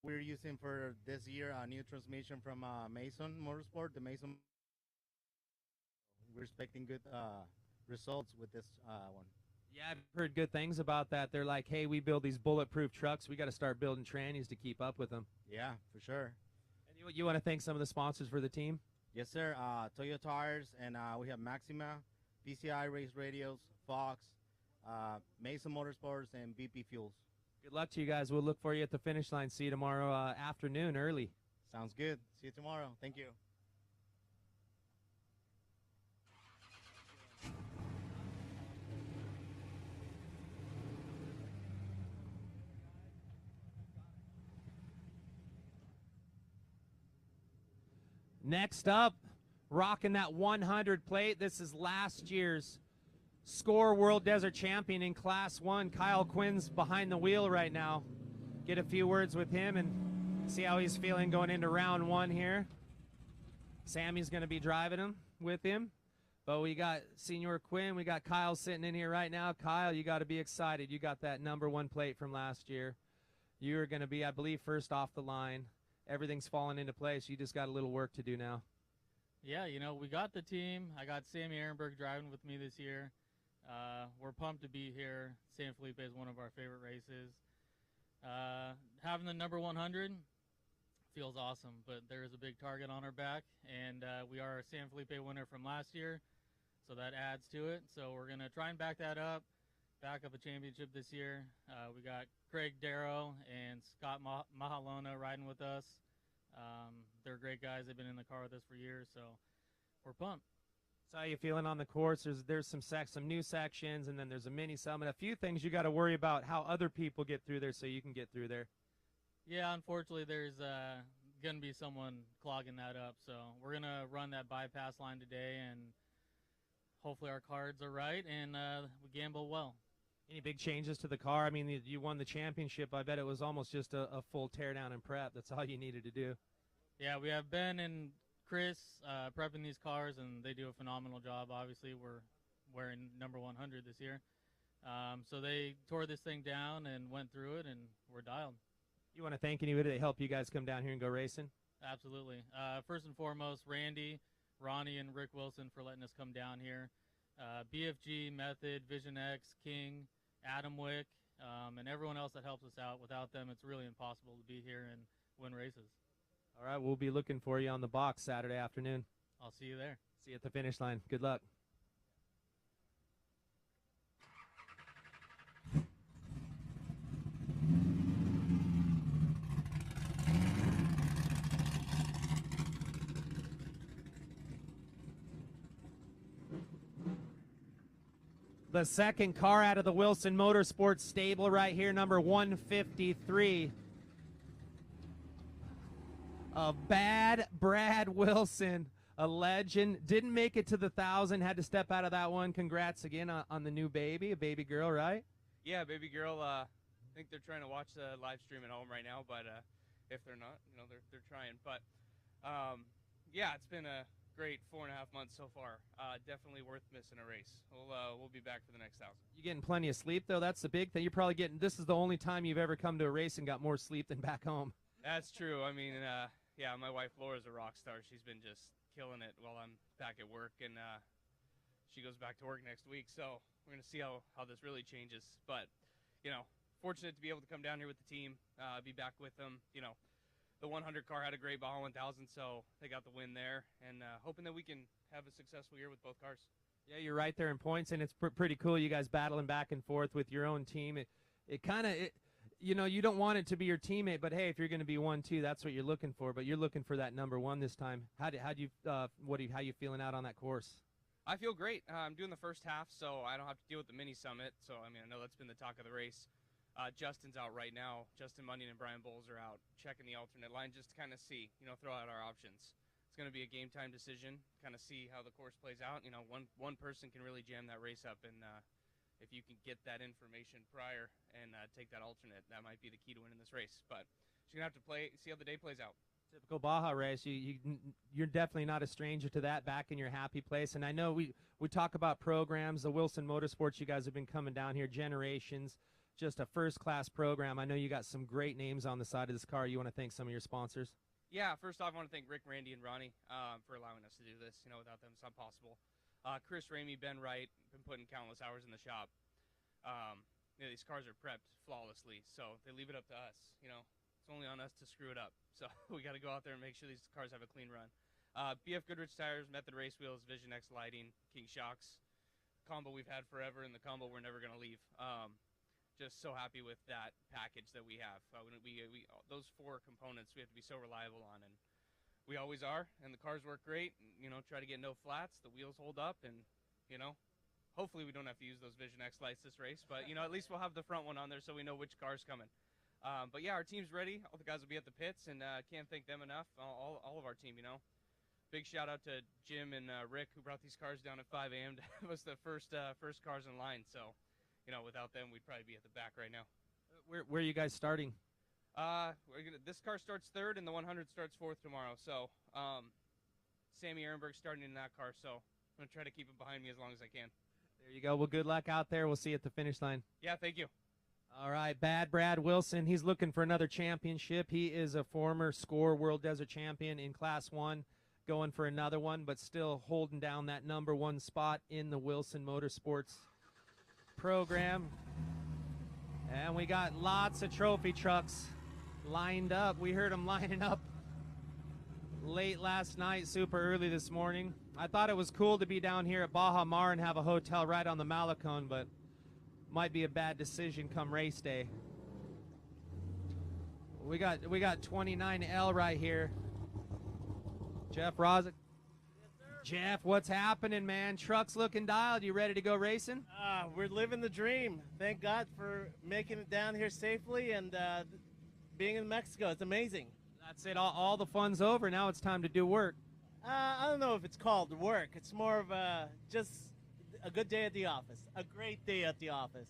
We're using for this year a new transmission from Mason Motorsport. The Mason. We're expecting good results with this one. Yeah, I've heard good things about that. They're like, hey, we build these bulletproof trucks. We got to start building trannies to keep up with them. Yeah, for sure. And you want to thank some of the sponsors for the team? Yes, sir. Toyo Tires, and we have Maxima, PCI Race Radios, Fox, Mason Motorsports, and BP Fuels. Good luck to you guys. We'll look for you at the finish line. See you tomorrow afternoon early. Sounds good. See you tomorrow. Thank you. Next up, rocking that 100 plate. This is last year's SCORE World Desert Champion in Class 1. Kyle Quinn's behind the wheel right now. Get a few words with him and see how he's feeling going into round 1 here. Sammy's going to be driving him with him. But we got Senior Quinn. We got Kyle sitting in here right now. Kyle, you got to be excited. You got that #1 plate from last year. You're going to be, I believe, first off the line. Everything's falling into place. You just got a little work to do now. Yeah, we got the team. I got Sammy Ehrenberg driving with me this year. We're pumped to be here. San Felipe is one of our favorite races. Having the number 100 feels awesome, but there is a big target on our back, and we are a San Felipe winner from last year, so that adds to it. So we're going to try and back that up, back up a championship this year. We got Craig Darrow and Scott Mahalona riding with us. They're great guys. They've been in the car with us for years, so we're pumped. So how you feeling on the course? There's some new sections, and then there's a mini summit. A few things you got to worry about how other people get through there so you can get through there. Yeah, unfortunately, there's going to be someone clogging that up. So we're going to run that bypass line today, and hopefully our cards are right, and we gamble well. Any big changes to the car? I mean, you won the championship. I bet it was almost just a full teardown and prep. That's all you needed to do. Yeah, we have Ben and Chris prepping these cars, and they do a phenomenal job. Obviously, we're wearing number 100 this year. So they tore this thing down and went through it, and we're dialed. You want to thank anybody that helped you guys come down here and go racing? Absolutely. First and foremost, Randy, Ronnie, and Rick Wilson for letting us come down here. BFG, Method, Vision X, King, Adam Wick, and everyone else that helps us out. Without them, it's really impossible to be here and win races. All right, we'll be looking for you on the box Saturday afternoon. I'll see you there. See you at the finish line. Good luck. The second car out of the Wilson Motorsports stable right here, number 153. Bad Brad Wilson, a legend. Didn't make it to the 1,000, had to step out of that one. Congrats again on the new baby, a baby girl, right? Yeah, baby girl. I think they're trying to watch the live stream at home right now, but if they're not, they're trying. But yeah, it's been a great 4.5 months so far. Definitely worth missing a race. We'll be back for the next 1,000. You getting plenty of sleep though? That's the big thing. You're probably getting. This is the only time you've ever come to a race and got more sleep than back home. That's true. I mean, yeah, my wife Laura's a rock star. She's been just killing it while I'm back at work, and she goes back to work next week. So we're gonna see how this really changes. But fortunate to be able to come down here with the team, be back with them. The 100 car had a great Baja 1000, so they got the win there, and hoping that we can have a successful year with both cars. Yeah, you're right there in points, and it's pretty cool. You guys battling back and forth with your own team. It kind of, you don't want it to be your teammate, but hey, if you're going to be 1-2, that's what you're looking for. But you're looking for that number 1 this time. How you feeling out on that course? I feel great. I'm doing the first half, so I don't have to deal with the mini summit. So I know that's been the talk of the race. Justin's out right now. Justin Munyon and Brian Bowles are out checking the alternate line just to kind of see, throw out our options. It's going to be a game time decision, kind of see how the course plays out. One person can really jam that race up, and if you can get that information prior and take that alternate, that might be the key to winning this race. But you're going to have to see how the day plays out. Typical Baja race. You're definitely not a stranger to that, back in your happy place. And I know we talk about programs, the Wilson Motorsports, you guys have been coming down here generations. just a first-class program. I know you got some great names on the side of this car. You want to thank some of your sponsors? Yeah, first off, I want to thank Rick, Randy, and Ronnie for allowing us to do this. Without them, it's not possible. Chris Ramey, Ben Wright, been putting countless hours in the shop. These cars are prepped flawlessly, so they leave it up to us. It's only on us to screw it up. So we got to go out there and make sure these cars have a clean run. BF Goodrich tires, Method Race wheels, Vision X lighting, King shocks, combo we've had forever, and the combo we're never going to leave. Just so happy with that package that we have. We those 4 components we have to be so reliable on, and we always are. And the cars work great. And, try to get no flats. The wheels hold up, and hopefully we don't have to use those Vision X lights this race. But at least we'll have the front one on there so we know which car's coming. But yeah, our team's ready. All the guys will be at the pits, and can't thank them enough. All of our team, Big shout out to Jim and Rick who brought these cars down at 5 a.m. to have us the first cars in line. So. Without them, we'd probably be at the back right now. Where are you guys starting? This car starts 3rd, and the 100 starts 4th tomorrow. So, Sammy Ehrenberg starting in that car. So, I'm going to try to keep him behind me as long as I can. There you go. Well, good luck out there. We'll see you at the finish line. Yeah, thank you. All right, Bad Brad Wilson. He's looking for another championship. He is a former SCORE World Desert Champion in Class 1, going for another one, but still holding down that #1 spot in the Wilson Motorsports program. And we got lots of trophy trucks lined up. We heard them lining up late last night, super early this morning. I thought it was cool to be down here at Baja Mar and have a hotel right on the Malecon, but might be a bad decision come race day. We got 29L right here. Jeff Rozic. Jeff, what's happening, man? Truck's looking dialed. You ready to go racing? We're living the dream. Thank God for making it down here safely and being in Mexico. It's amazing. That's it. All the fun's over. Now it's time to do work. I don't know if it's called work. It's more of just a good day at the office. A great day at the office.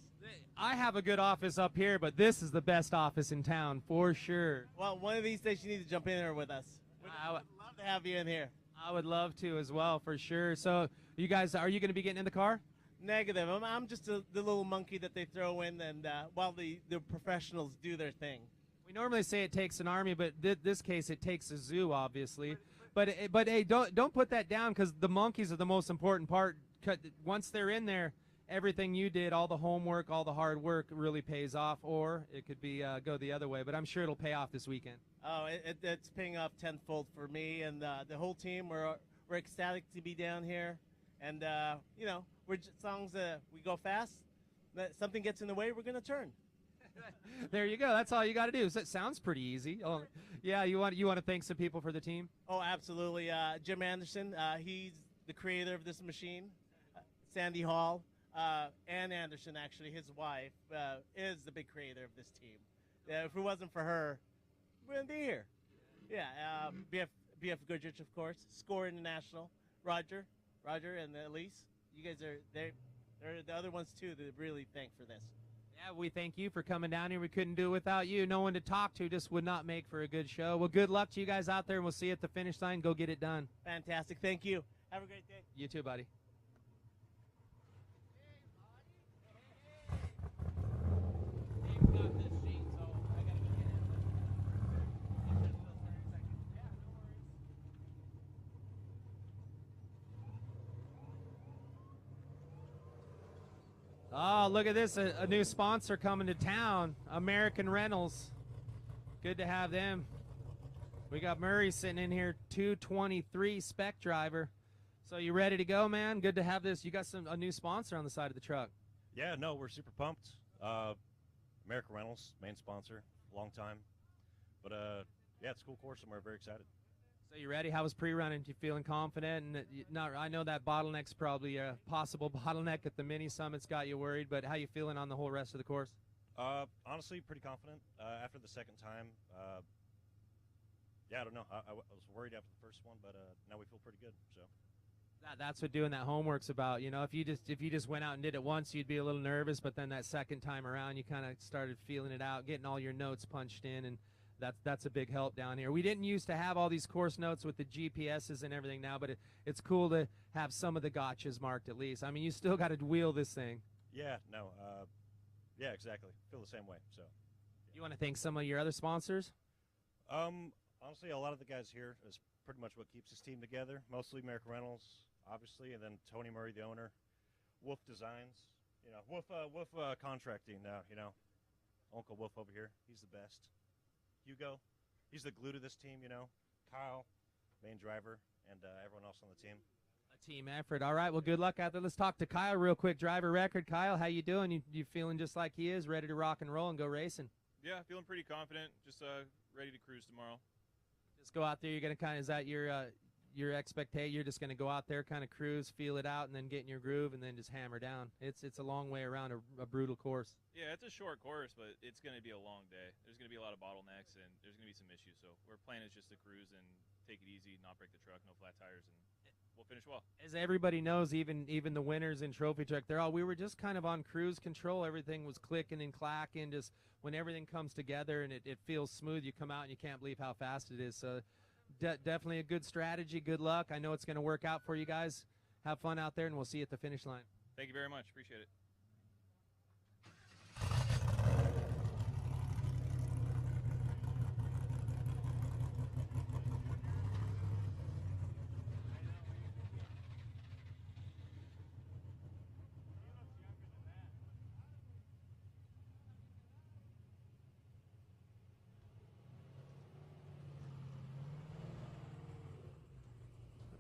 I have a good office up here, but this is the best office in town for sure. Well, one of these days you need to jump in there with us. We'd love to have you in here. I would love to as well, for sure. So, you guys, are you going to be getting in the car? Negative. I'm just the little monkey that they throw in, and while the professionals do their thing. We normally say it takes an army, but this case it takes a zoo, obviously. But hey, don't put that down, because the monkeys are the most important part. Once they're in there, everything you did, all the homework, all the hard work really pays off, or it could be go the other way. But I'm sure it'll pay off this weekend. Oh, it's paying off tenfold for me and the whole team. We're ecstatic to be down here, and we're just, as long as we go fast, that something gets in the way, we're gonna turn. There you go. That's all you got to do. So it sounds pretty easy. Oh, yeah. You want to thank some people for the team? Oh, absolutely. Jim Anderson. He's the creator of this machine. Sandy Hall. Ann Anderson, actually, his wife, is the big creator of this team. If it wasn't for her, we wouldn't be here. Yeah, BF Goodrich, of course, SCORE International, Roger, and Elise. You guys they're the other ones, too, that really thank for this. Yeah, we thank you for coming down here. We couldn't do it without you. No one to talk to just would not make for a good show. Well, good luck to you guys out there, and we'll see you at the finish line. Go get it done. Fantastic. Thank you. Have a great day. You too, buddy. Oh, look at this, a new sponsor coming to town, American Rentals. Good to have them. We got Murray sitting in here, 223 spec driver. So you ready to go, man? Good to have this. You got a new sponsor on the side of the truck. Yeah, no, we're super pumped. American Rentals, main sponsor, long time. But yeah, it's a cool course and we're very excited. So you ready? How was pre-running? You feeling confident? And I know that bottleneck's probably a possible bottleneck at the mini summit's got you worried, but how you feeling on the whole rest of the course? Honestly, pretty confident. After the second time, yeah, I don't know. I was worried after the first one, but now we feel pretty good. So that's what doing that homework's about. You know, if you just went out and did it once, you'd be a little nervous, but then that second time around, you kind of started feeling it out, getting all your notes punched in, and that's a big help down here. We didn't used to have all these course notes with the GPSs and everything now, but it's cool to have some of the gotchas marked at least. I mean, you still got to wheel this thing. Yeah, no, Yeah, exactly. Feel the same way. So, You want to thank some of your other sponsors? honestly, a lot of the guys here is pretty much what keeps this team together. Mostly American Rentals, obviously, and then Tony Murray, the owner. Wolf Designs, Wolf Contracting. Uncle Wolf over here, he's the best. Hugo, he's the glue to this team. Kyle, main driver, and everyone else on the team. A team effort. All right. Well, good luck out there. Let's talk to Kyle real quick. Driver record. Kyle, how you doing? You feeling just like he is, ready to rock and roll and go racing? Yeah, feeling pretty confident. Just ready to cruise tomorrow. Just go out there. You're gonna is that your expectation? You're just gonna go out there, kind of cruise, feel it out, and then get in your groove, and then just hammer down. It's a long way around a brutal course. Yeah, it's a short course, but it's going to be a long day. There's going to be a lot of bottlenecks, and there's going to be some issues. So our plan is just to cruise and take it easy, not break the truck, no flat tires, and we'll finish well. As everybody knows, even the winners in Trophy Truck, we were just kind of on cruise control. Everything was clicking and clacking. Just when everything comes together and it feels smooth, you come out and you can't believe how fast it is. So definitely a good strategy. Good luck. I know it's going to work out for you guys. Have fun out there, and we'll see you at the finish line. Thank you very much. Appreciate it.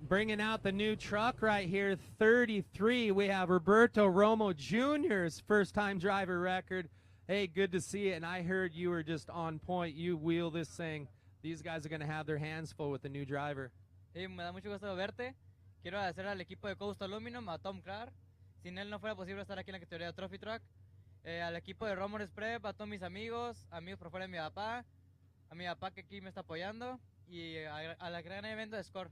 Bringing out the new truck right here, 33. We have Roberto Romo Jr.'s first-time driver record. Hey, good to see it. And I heard you were just on point. You wheel this thing. These guys are going to have their hands full with the new driver. Sí, me da mucho gusto verte. Quiero agradecer al equipo de Coast Aluminum, a Tom Clark. Sin él no fuera posible estar aquí en la categoría de Trophy Truck. Al equipo de Romores Prep, a todos mis amigos por fuera de mi papá, a mi papá que aquí me está apoyando y a la gran evento de Score.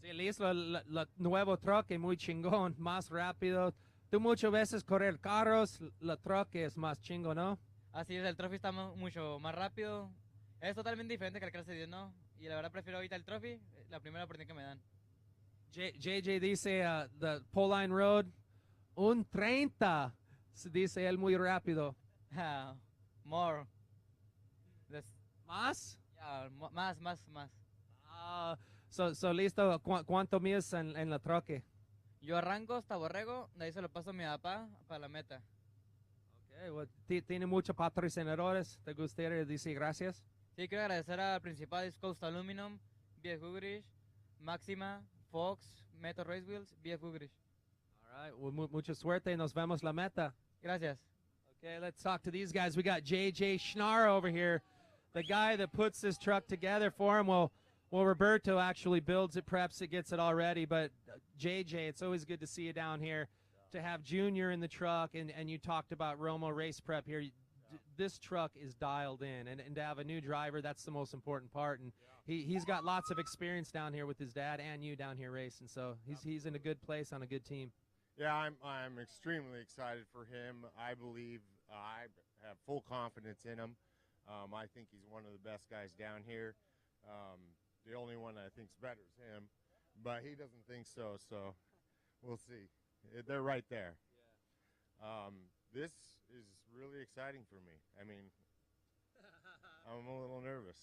Sí, listo, el nuevo truck es muy chingón, más rápido. Tú muchas veces correr carros, la truck es más chingo, ¿no? Así es, el Trophy está mucho más rápido. Es totalmente diferente que el clase 10, ¿no? Y la verdad prefiero ahorita el Trophy, la primera oportunidad que me dan. JJ dice, the Pole Line Road, 1:30. Dice él muy rápido. More. ¿Más? Yeah, más. So listo, ¿cuánto mides en la troque? Yo arranco hasta Borrego, de ahí se lo paso a mi papá para la meta. Okay, well, ¿tiene muchos patrocinadores? ¿Te gustaría decir gracias? Sí, quiero agradecer al principal Coast Aluminum, BF Goodrich, Máxima, Fox, Meto Race Wheels, BF Goodrich. All right, well, mucha suerte, nos vemos la meta. Gracias. Okay, let's talk to these guys. We got JJ Schnarr over here, the guy that puts this truck together for him. Well, Roberto actually builds it, preps it, gets it all ready. But JJ, it's always good to see you down here. To have Junior in the truck, and you talked about Romo Race Prep here. This truck is dialed in, and to have a new driver, that's the most important part. And he's got lots of experience down here with his dad and you down here racing. So he's in a good place on a good team. Yeah, I'm extremely excited for him. I believe I have full confidence in him. I think he's one of the best guys down here. The only one I think's better is him, but he doesn't think so. So we'll see. They're right there. This is really exciting for me. I mean, I'm a little nervous.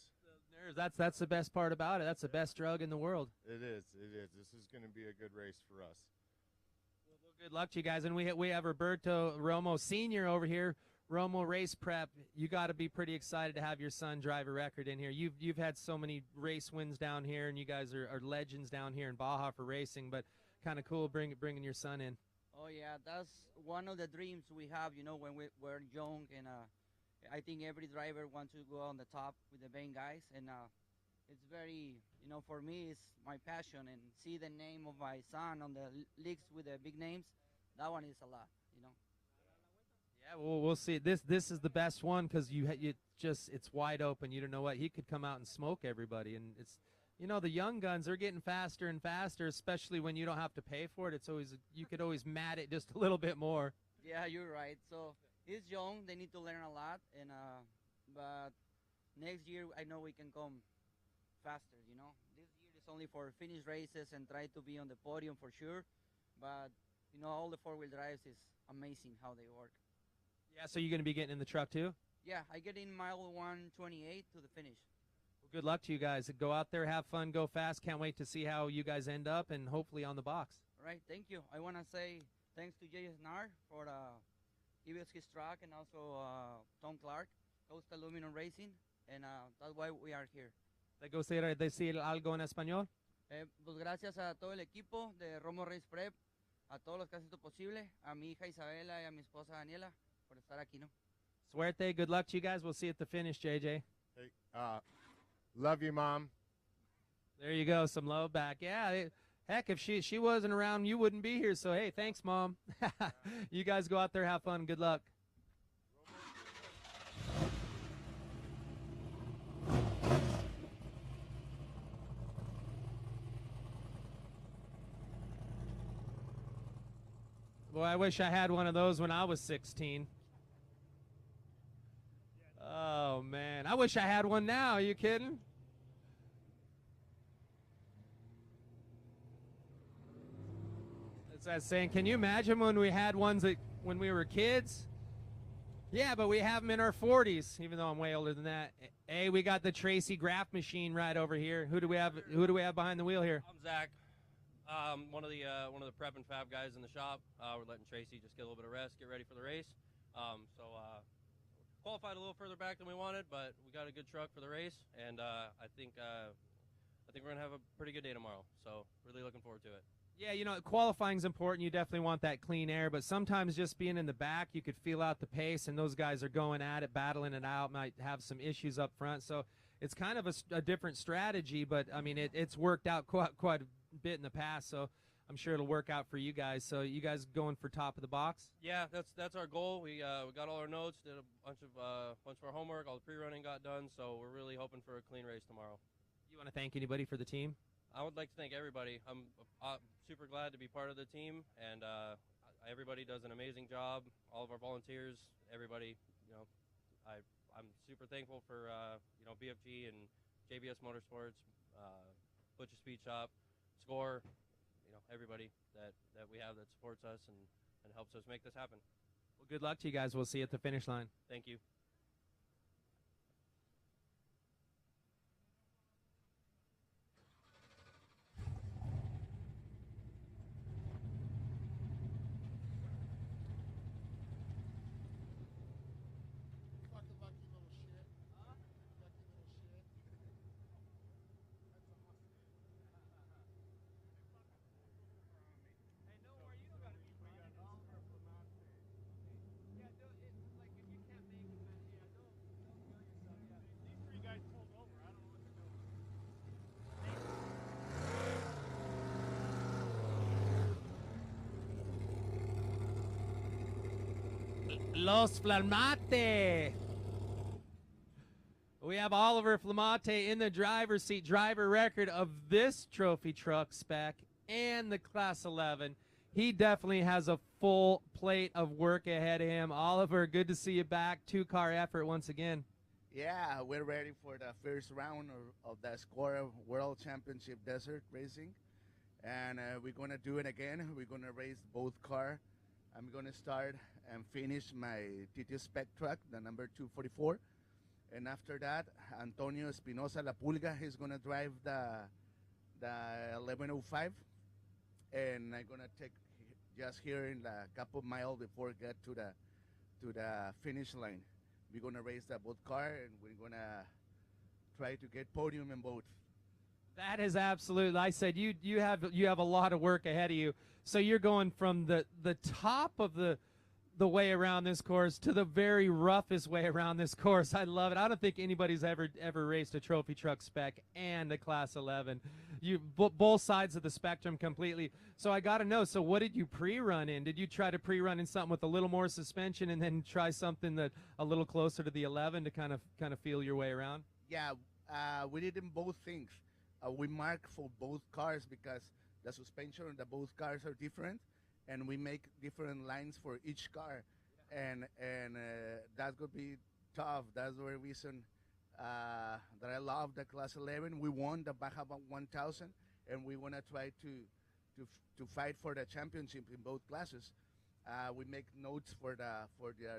That's the best part about it. That's the best drug in the world. It is. This is going to be a good race for us. Well, good luck to you guys. And we have Roberto Romo Sr. over here. Romo Race Prep, you got to be pretty excited to have your son drive a record in here. You've had so many race wins down here, and you guys are legends down here in Baja for racing, but kind of cool bringing your son in. Oh, yeah, that's one of the dreams we have, when we were young, and I think every driver wants to go on the top with the main guys, and it's very, for me, it's my passion, and see the name of my son on the leagues with the big names, that one is a lot, Yeah, well, we'll see. This is the best one because it's wide open. You don't know what he could come out and smoke everybody, and it's the young guns are getting faster and faster, especially when you don't have to pay for it. It's always you could always mat it just a little bit more. Yeah, you're right. So he's young; they need to learn a lot, and but next year I know we can come faster. This year is only for finish races and try to be on the podium for sure, but all the four-wheel drives is amazing how they work. Yeah, so you're going to be getting in the truck too? Yeah, I get in mile 128 to the finish. Well, good luck to you guys. Go out there, have fun, go fast. Can't wait to see how you guys end up and hopefully on the box. All right, thank you. I want to say thanks to JSNR for giving us his truck and also Tom Clark, Coast Aluminum Racing, and that's why we are here. ¿Te gustaría decir algo en español? Pues gracias a todo el equipo de Romo Race Prep, a todos los que hacen esto posible, a mi hija Isabela y a mi esposa Daniela por estar aquí, ¿no? Suerte, good luck to you guys. We'll see you at the finish, JJ. Hey, love you, Mom. There you go, some love back. Yeah, heck, if she wasn't around, you wouldn't be here. So, hey, thanks, Mom. You guys go out there, have fun. Good luck. Boy, I wish I had one of those when I was 16. Oh, man. I wish I had one now. Are you kidding? That's that saying. Can you imagine when we had ones that when we were kids? Yeah, but we have them in our 40s, even though I'm way older than that. Hey, we got the Tracy Graph machine right over here. Who do we have behind the wheel here? I'm Zach. One of the prep and fab guys in the shop. We're letting Tracy just get a little bit of rest, get ready for the race. Qualified a little further back than we wanted, but we got a good truck for the race, and I think we're gonna have a pretty good day tomorrow. So really looking forward to it. Yeah, you know, qualifying's important. You definitely want that clean air, but sometimes just being in the back, you could feel out the pace, and those guys are going at it, battling it out, might have some issues up front. So it's kind of a different strategy, but I mean, it's worked out quite a bit in the past. So I'm sure it'll work out for you guys. So you guys going for top of the box? Yeah, that's our goal. We got all our notes, did a bunch of our homework, all the pre-running got done. So we're really hoping for a clean race tomorrow. You want to thank anybody for the team? I would like to thank everybody. I'm super glad to be part of the team, and everybody does an amazing job. All of our volunteers, everybody. You know, I'm super thankful for BFG and JBS Motorsports, Butcher Speed Shop, Score. You know, everybody that we have that supports us and helps us make this happen. Well, good luck to you guys. We'll see you at the finish line. Thank you. Los Flamate. We have Oliver Flamate in the driver's seat, driver record of this trophy truck spec and the Class 11. He definitely has a full plate of work ahead of him. Oliver, good to see you back. Two-car effort once again. Yeah, we're ready for the first round of the Score World Championship Desert Racing. And we're going to do it again. We're going to race both cars. I'm going to start and finish my TT Spec truck, the number 244. And after that, Antonio Espinosa La Pulga, he's going to drive the 1105. And I'm going to take just here in a couple miles before get to the finish line. We're going to race the both car, and we're going to try to get podium in both. That is absolute. I said you have a lot of work ahead of you. So you're going from the top of the way around this course to the very roughest way around this course. I love it. I don't think anybody's ever raced a trophy truck spec and a Class 11. You both sides of the spectrum completely. So I got to know. So what did you pre-run in? Did you try to pre-run in something with a little more suspension and then try something that a little closer to the 11 to kind of feel your way around? Yeah, we did in both things. We mark for both cars because the suspension of the both cars are different, and we make different lines for each car, and that's gonna be tough. That's the reason that I love the Class 11. We won the Baja 1000, and we wanna try to fight for the championship in both classes. We make notes for the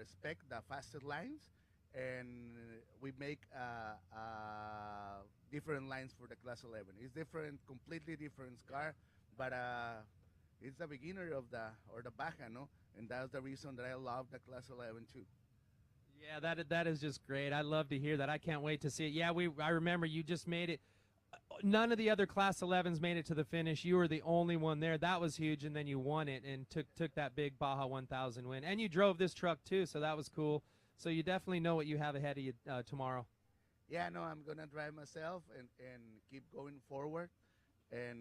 spec, the fastest lines, and we make different lines for the Class 11. It's different, completely different car, but it's the beginner of the Baja, no? And that's the reason that I love the Class 11 too. Yeah, that is just great. I love to hear that. I can't wait to see it. Yeah, I remember you just made it. None of the other Class 11s made it to the finish. You were the only one there. That was huge, and then you won it and took that big Baja 1000 win. And you drove this truck too, so that was cool. So you definitely know what you have ahead of you tomorrow. Yeah, no, I'm gonna drive myself and keep going forward, and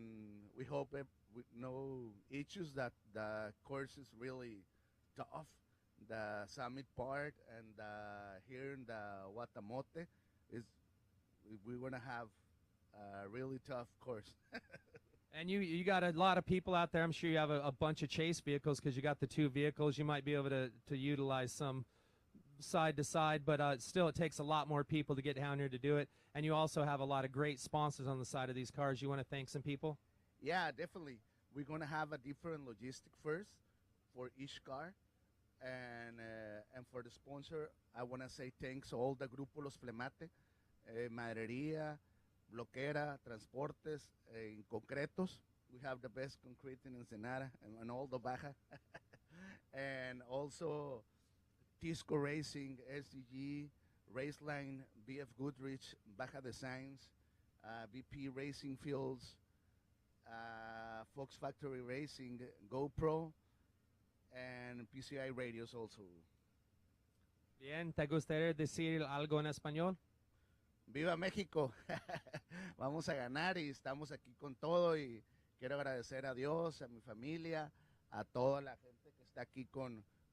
we hope with no issues. That the course is really tough. The summit part and here in the Guatamote is we're gonna have a really tough course. And you got a lot of people out there. I'm sure you have a bunch of chase vehicles because you got the 2 vehicles. You might be able to utilize some side to side, but still it takes a lot more people to get down here to do it. And you also have a lot of great sponsors on the side of these cars. You want to thank some people? Yeah, definitely. We're gonna have a different logistic first for each car. And for the sponsor, I want to say thanks to all the Grupo Los Flemate, Maderería, Bloquera, Transportes, in Concretos. We have the best concrete in Ensenada and all the Baja. And also Tisco Racing, SDG, Raceline, BF Goodrich, Baja Designs, BP Racing Fields, Fox Factory Racing, GoPro, and PCI Radios also. Bien, ¿te gustaría decir algo en español? ¡Viva México! Vamos a ganar y estamos aquí con todo y quiero agradecer a Dios, a mi familia, a toda la gente que está aquí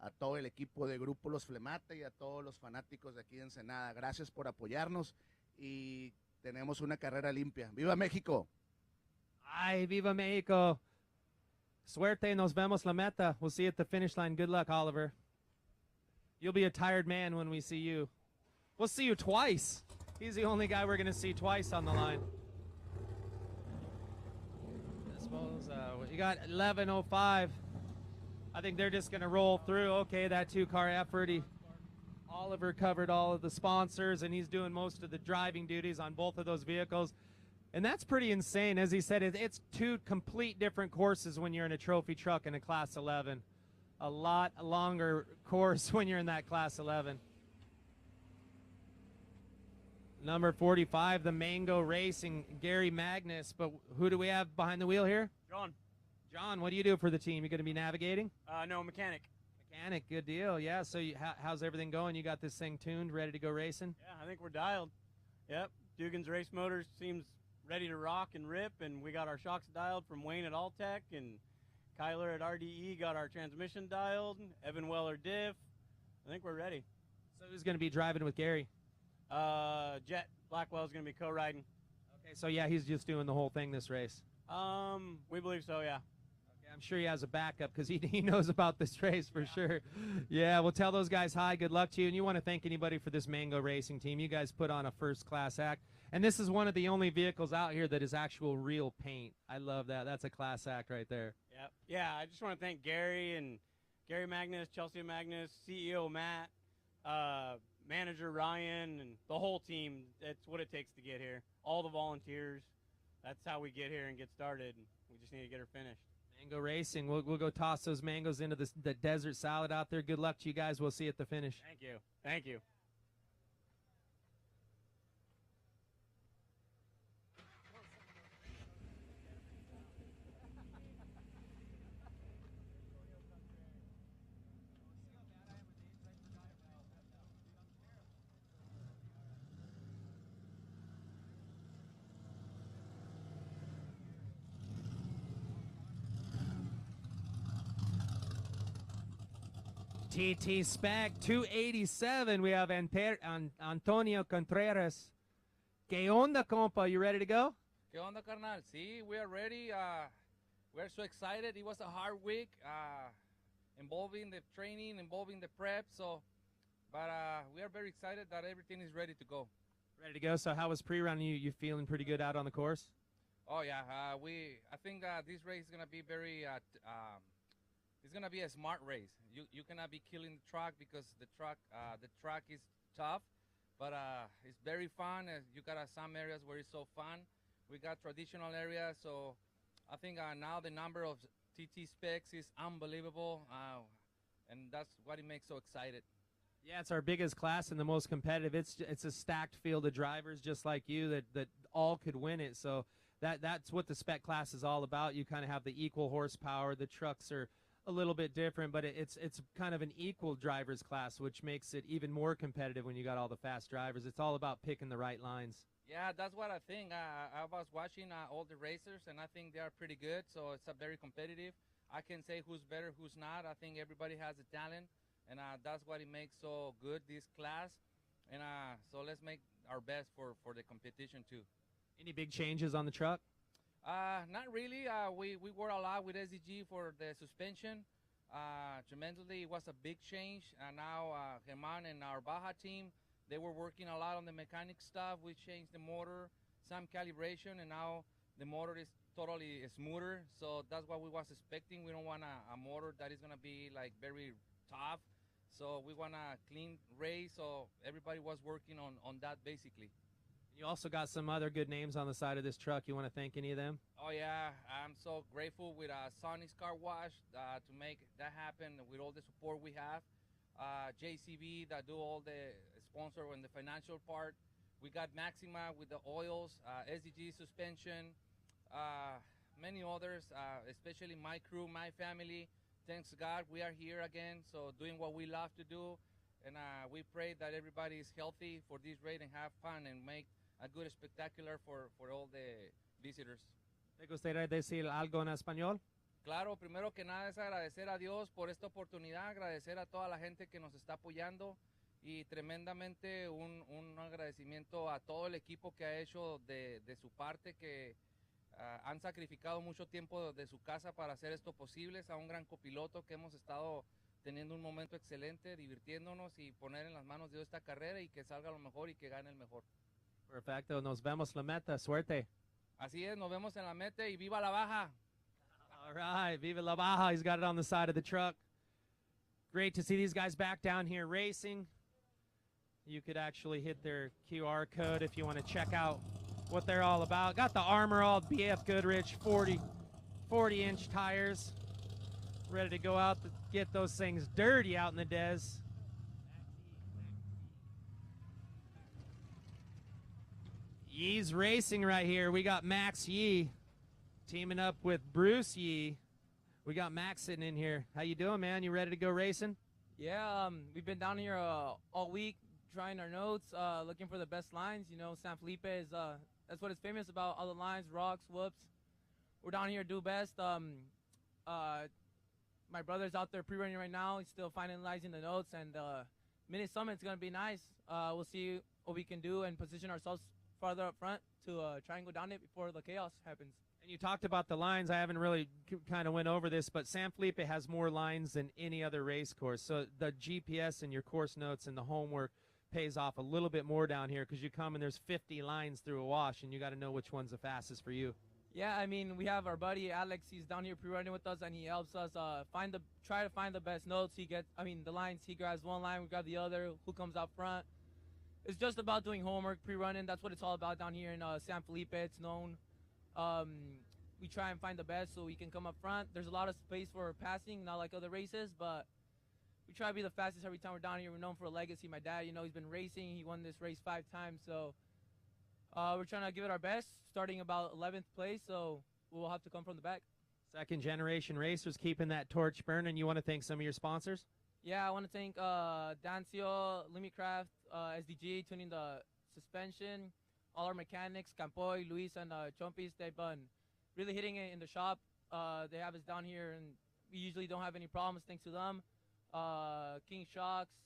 a todo el equipo de Grupo Los Flemate y a todos los fanáticos de aquí de Ensenada. Gracias por apoyarnos y tenemos una carrera limpia. ¡Viva México! ¡Ay, viva México! Suerte, nos vemos la meta. We'll see you at the finish line. Good luck, Oliver. You'll be a tired man when we see you. We'll see you twice. He's the only guy we're going to see twice on the line. I suppose you got 11:05. I think they're just going to roll through. Okay, that 2-car effort. Oliver covered all of the sponsors, and he's doing most of the driving duties on both of those vehicles. And that's pretty insane. As he said, it's 2 complete different courses when you're in a trophy truck in a Class 11. A lot longer course when you're in that Class 11. Number 45, the Mango Racing, Gary Magnus. But who do we have behind the wheel here? John. John, what do you do for the team? You going to be navigating? No, mechanic. Mechanic, good deal. Yeah, so how's everything going? You got this thing tuned, ready to go racing? Yeah, I think we're dialed. Yep, Dugan's Race Motors seems ready to rock and rip, and we got our shocks dialed from Wayne at Alltech, and Kyler at RDE got our transmission dialed, Evan Weller diff. I think we're ready. So who's going to be driving with Gary? Jet Blackwell's going to be co-riding. Okay, so yeah, he's just doing the whole thing this race. We believe so, yeah. Okay, I'm sure he has a backup because he knows about this race for sure. Yeah, we'll tell those guys hi, good luck to you, and you want to thank anybody for this Mango Racing team. You guys put on a first-class act. And this is one of the only vehicles out here that is actual real paint. I love that. That's a class act right there. Yep. Yeah, I just want to thank Gary and Gary Magnus, Chelsea Magnus, CEO Matt, manager Ryan, and the whole team. That's what it takes to get here. All the volunteers. That's how we get here and get started. We just need to get her finished. Mango Racing. We'll go toss those mangoes into the desert salad out there. Good luck to you guys. We'll see you at the finish. Thank you. Thank you. TT Spec 287. We have Antonio Contreras. ¿Qué onda, compa? You ready to go? ¿Qué onda, carnal? Sí, we are ready. We're so excited. It was a hard week involving the training, involving the prep. But we are very excited that everything is ready to go. Ready to go. So how was pre-run? You feeling pretty good out on the course? Oh yeah, I think this race is gonna be very it's gonna be a smart race. You cannot be killing the truck because the track is tough, but it's very fun. You got some areas where it's so fun. We got traditional areas, so I think now the number of TT specs is unbelievable, and that's what it makes so excited. Yeah, it's our biggest class and the most competitive. It's a stacked field of drivers just like you that all could win it. So that's what the spec class is all about. You kind of have the equal horsepower. The trucks are a little bit different, but it's kind of an equal drivers class, which makes it even more competitive when you got all the fast drivers. It's all about picking the right lines. Yeah, that's what I think. I was watching all the racers, and I think they are pretty good. So it's a very competitive. I can say who's better, who's not. I think everybody has a talent, and that's what it makes so good, this class. And so let's make our best for the competition too. Any big changes on the truck? Not really. We worked a lot with SDG for the suspension. Tremendously, it was a big change. And now Germán and our Baja team, they were working a lot on the mechanic stuff. We changed the motor, some calibration, and now the motor is totally smoother. So that's what we was expecting. We don't want a motor that is going to be like very tough. So we want a clean race. So everybody was working on that basically. You also got some other good names on the side of this truck. You want to thank any of them? Oh yeah, I'm so grateful with Sonny's Car Wash to make that happen with all the support we have. JCB that do all the sponsor and the financial part. We got Maxima with the oils, SDG suspension, many others, especially my crew, my family. Thanks God we are here again, so doing what we love to do. And we pray that everybody is healthy for this race and have fun and make a good spectacular for all the visitors. ¿Te gustaría decir algo en español? Claro, primero que nada es agradecer a Dios por esta oportunidad, agradecer a toda la gente que nos está apoyando y tremendamente un agradecimiento a todo el equipo que ha hecho de su parte, que han sacrificado mucho tiempo de su casa para hacer esto posible, a un gran copiloto que hemos estado teniendo un momento excelente, divirtiéndonos y poner en las manos de Dios esta carrera y que salga lo mejor y que gane el mejor. Perfecto, nos vemos la meta, suerte. Así es, nos vemos en la meta y viva la Baja. All right, Viva la Baja. He's got it on the side of the truck. Great to see these guys back down here racing. You could actually hit their QR code if you want to check out what they're all about. Got the armor all BF Goodrich 40-inch tires. Ready to go out to get those things dirty out in the des. Yee's racing right here. We got Max Yee teaming up with Bruce Yee. We got Max sitting in here. How you doing, man? You ready to go racing? Yeah, we've been down here all week trying our notes, looking for the best lines. You know, San Felipe is that's what it's famous about, all the lines, rocks, whoops. We're down here to do best. My brother's out there pre-running right now. He's still finalizing the notes, and mini summit's going to be nice. We'll see what we can do and position ourselves farther up front to try and go down it before the chaos happens. And you talked about the lines. I haven't really kind of went over this, but San Felipe has more lines than any other race course. So the GPS and your course notes and the homework pays off a little bit more down here because you come and there's 50 lines through a wash, and you got to know which one's the fastest for you. Yeah, I mean, we have our buddy Alex. He's down here pre-running with us, and he helps us try to find the best notes. The lines. He grabs one line, we grab the other. Who comes out front? It's just about doing homework, pre-running. That's what it's all about down here in San Felipe. It's known. We try and find the best so we can come up front. There's a lot of space for passing, not like other races, but we try to be the fastest every time we're down here. We're known for a legacy. My dad, you know, he's been racing. He won this race 5 times, so we're trying to give it our best, starting about 11th place, so we'll have to come from the back. Second generation racers keeping that torch burning. You want to thank some of your sponsors? Yeah, I want to thank Dancio, Limicraft, SDG, tuning the suspension, all our mechanics, Campoy, Luis, and Chompis. They've been really hitting it in the shop. They have us down here, and we usually don't have any problems thanks to them. King Shocks,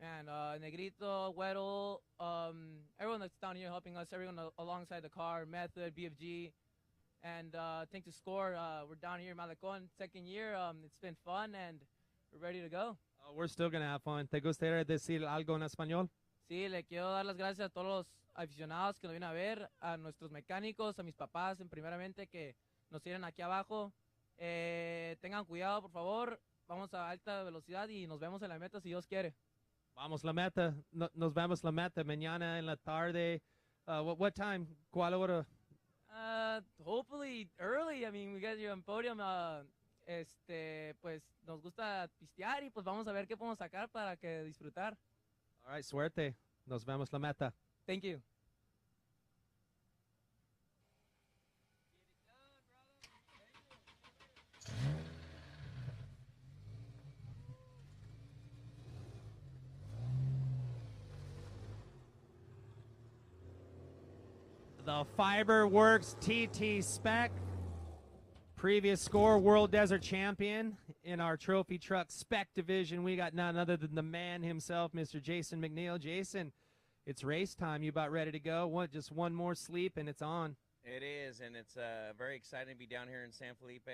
man, Negrito, Weddle, everyone that's down here helping us, everyone alongside the car, Method, BFG, and thanks to Score. We're down here in Malecón, second year. It's been fun, and we're ready to go. We're still going to have fun. ¿Te gustaría decir algo en español? Sí, le quiero dar las gracias a todos los aficionados que nos vienen a ver, a nuestros mecánicos, a mis papás, primeramente, que nos tienen aquí abajo. Tengan cuidado, por favor. Vamos a alta velocidad y nos vemos en la meta si Dios quiere. Vamos la meta. Nos vemos la meta. Mañana en la tarde. What time? ¿Cuál hora? Hopefully early. I mean, we got you on podium. Pues nos gusta pistear y pues vamos a ver qué podemos sacar para que disfrutar. All right, suerte. Nos vemos la meta. Thank you. The Fiberworks TT Spec, previous score World Desert Champion in our trophy truck spec division. We got none other than the man himself, Mr. Jason McNeil. Jason, it's race time. You about ready to go? Just one more sleep and it's on. It is, and it's very exciting to be down here in San Felipe.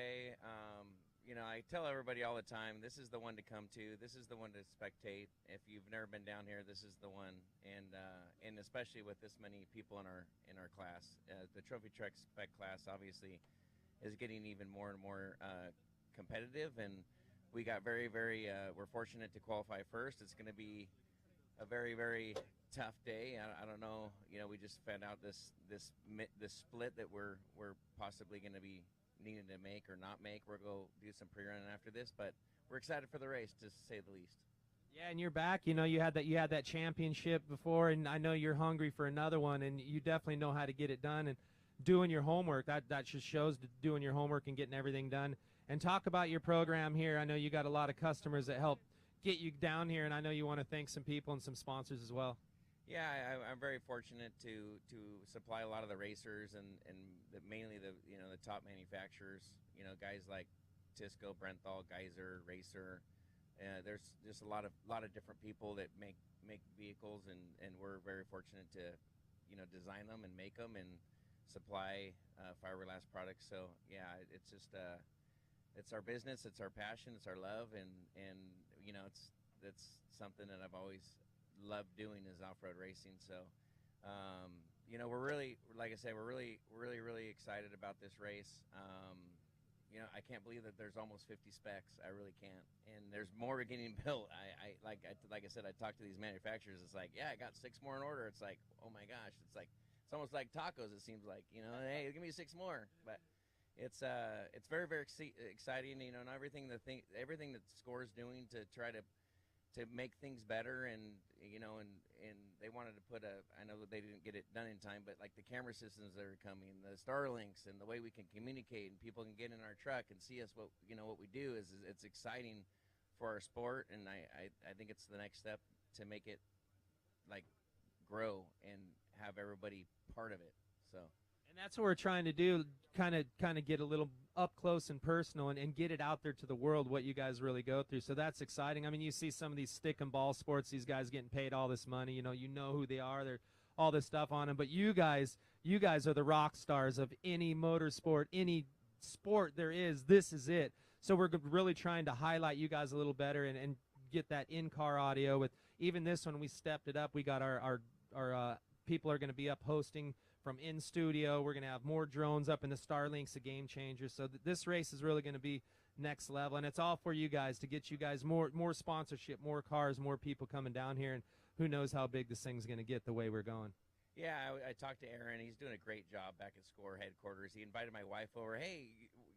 You know, I tell everybody all the time, this is the one to come to. This is the one to spectate. If you've never been down here, this is the one. And especially with this many people in our class, the trophy truck spec class obviously is getting even more and more competitive. And we got we're fortunate to qualify first. It's going to be a very, very tough day. I don't know. You know, we just found out this split that we're possibly going to be needing to make or not make. We're going to do some pre-running after this, but we're excited for the race, to say the least. Yeah, and you're back. You know, you had that championship before, and I know you're hungry for another one, and you definitely know how to get it done and doing your homework. That just shows doing your homework and getting everything done. And talk about your program here. I know you got a lot of customers that help get you down here, and I know you want to thank some people and some sponsors as well. Yeah, I'm very fortunate to supply a lot of the racers and mainly the top manufacturers. You know, guys like Tisco, Brenthal, Geyser, Racer. There's just a lot of different people that make vehicles, and we're very fortunate to design them and make them and supply fiberglass products. So yeah, it's just it's our business, it's our passion, it's our love, and you know, that's something that I've always loved doing is off-road racing. So you know, we're really, like I said, we're really excited about this race. You know, I can't believe that there's almost 50 specs. I really can't, and there's more getting built. Like I said, I talked to these manufacturers. It's like, yeah, I got 6 more in order. It's like, oh my gosh, it's almost like tacos. It seems like, you know, hey, give me 6 more. But it's very, very exciting. You know, and everything that Score's doing to try to make things better, and you know, and they wanted to put I know that they didn't get it done in time, but like the camera systems that are coming, the Starlinks, and the way we can communicate, and people can get in our truck and see us, what we do is it's exciting for our sport, and I think it's the next step to make it like grow and have everybody part of it. So. And that's what we're trying to do, kind of get a little up close and personal and get it out there to the world what you guys really go through. So that's exciting. I mean, you see some of these stick and ball sports, these guys getting paid all this money. You know who they are. They're all this stuff on them. But you guys are the rock stars of any motorsport, any sport there is. This is it. So we're really trying to highlight you guys a little better and get that in-car audio. With even this one, we stepped it up. We got our people are going to be up hosting from in studio. We're going to have more drones up in the Starlinks, a game changer. So this race is really going to be next level, and it's all for you guys, to get you guys more sponsorship, more cars, more people coming down here, and who knows how big this thing's going to get the way we're going. Yeah, I talked to Aaron. He's doing a great job back at Score headquarters. He invited my wife over. Hey,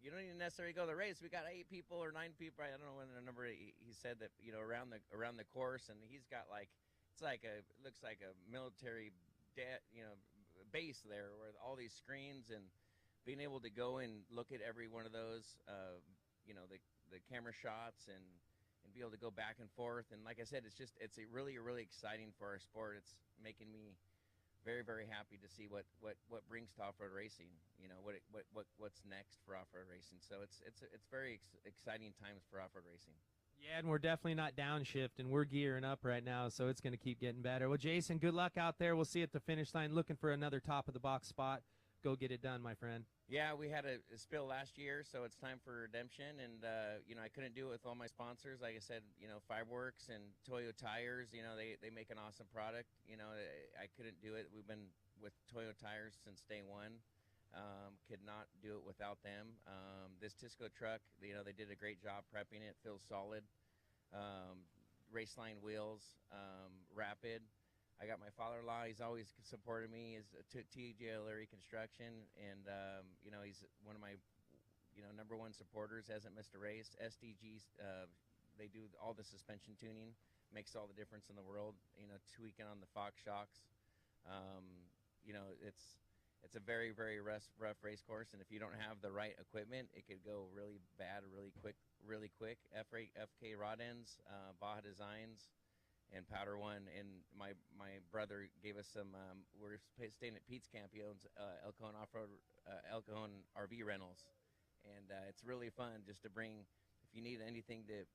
you don't even necessarily go to the race. We got 8 people or 9 people. I don't know what the number. He said that, you know, around the course, and he's got it looks like a military base there with all these screens, and being able to go and look at every one of those, the camera shots, and be able to go back and forth. And like I said, it's really exciting for our sport. It's making me very, very happy to see what brings to off-road racing. You know, what's next for off-road racing. So it's very exciting times for off-road racing. Yeah, and we're definitely not downshift, and we're gearing up right now, so it's going to keep getting better. Well, Jason, good luck out there. We'll see you at the finish line, looking for another top-of-the-box spot. Go get it done, my friend. Yeah, we had a spill last year, so it's time for redemption, and, I couldn't do it with all my sponsors. Like I said, Fireworks and Toyo Tires, they make an awesome product. I couldn't do it. We've been with Toyo Tires since day one. could not do it without them. This Tisco truck, they did a great job prepping it. Feels solid. Raceline wheels, rapid. I got my father-in-law. He's always supported me. He's TJ O'Leary Construction, and he's one of my number one supporters. Hasn't missed a race. SDGs, they do all the suspension tuning. Makes all the difference in the world. Tweaking on the Fox shocks. It's a very, very rough race course, and if you don't have the right equipment, it could go really bad really quick. FK rod ends, Baja Designs, and Powder One. And my brother gave us some. We're staying at Pete's camp. He owns El Cajon Off-Road, El Cajon RV rentals, and it's really fun just to bring. If you need anything to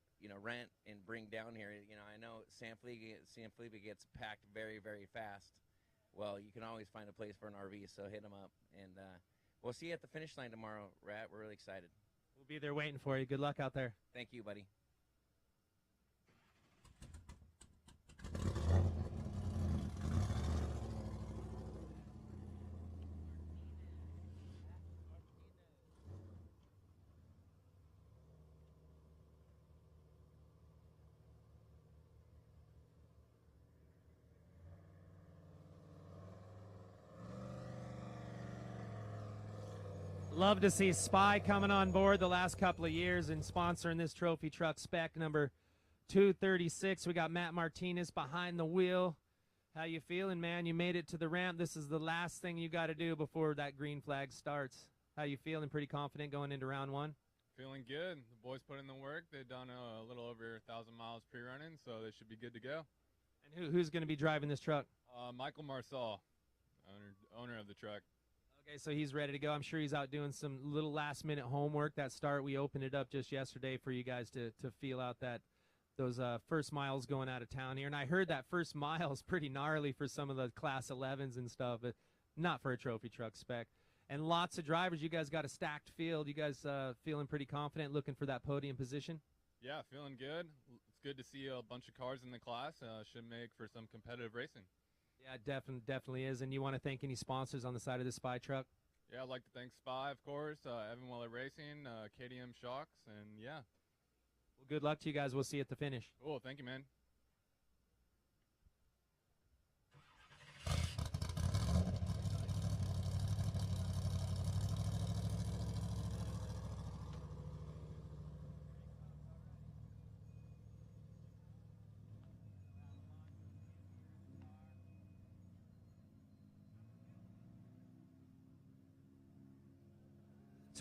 rent and bring down here, I know San Felipe gets packed very, very fast. Well, you can always find a place for an RV, so hit them up. And we'll see you at the finish line tomorrow, Rat. We're really excited. We'll be there waiting for you. Good luck out there. Thank you, buddy. Love to see Spy coming on board the last couple of years and sponsoring this trophy truck spec number 236. We got Matt Martinez behind the wheel. How you feeling, man? You made it to the ramp. This is the last thing you got to do before that green flag starts. How you feeling? Pretty confident going into round one? Feeling good. The boys put in the work. They've done a little over 1,000 miles pre-running, so they should be good to go. And who's going to be driving this truck? Michael Marsal, owner of the truck. Okay, so he's ready to go. I'm sure he's out doing some little last-minute homework. That start, we opened it up just yesterday for you guys to feel out those first miles going out of town here. And I heard that first mile is pretty gnarly for some of the Class 11s and stuff, but not for a trophy truck spec. And lots of drivers. You guys got a stacked field. You guys feeling pretty confident, looking for that podium position? Yeah, feeling good. It's good to see a bunch of cars in the class. Should make for some competitive racing. Yeah, definitely is. And you want to thank any sponsors on the side of this Spy truck? Yeah, I'd like to thank Spy, of course, Evan Weller Racing, KDM Shocks, and yeah. Well, good luck to you guys. We'll see you at the finish. Cool, thank you, man.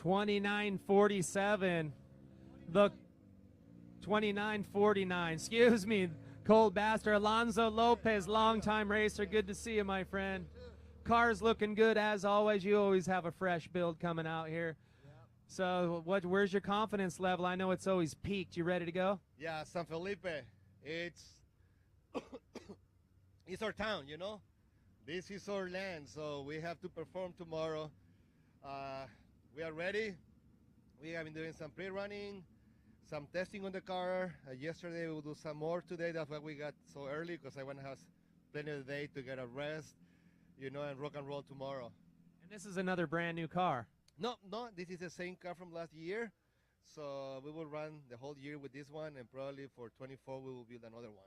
29:47. The 29:49. Excuse me. Cold bastard. Alonzo Lopez, longtime racer. Good to see you, my friend. Car's looking good as always. You always have a fresh build coming out here. So where's your confidence level? I know it's always peaked. You ready to go? Yeah, San Felipe. It's it's our town, you know. This is our land, so we have to perform tomorrow. We are ready. We have been doing some pre-running, some testing on the car. Yesterday we will do some more today. That's why we got so early, because I want to have plenty of the day to get a rest, you know, and rock and roll tomorrow. And this is another brand new car. No, this is the same car from last year. So we will run the whole year with this one, and probably for 24 we will build another one.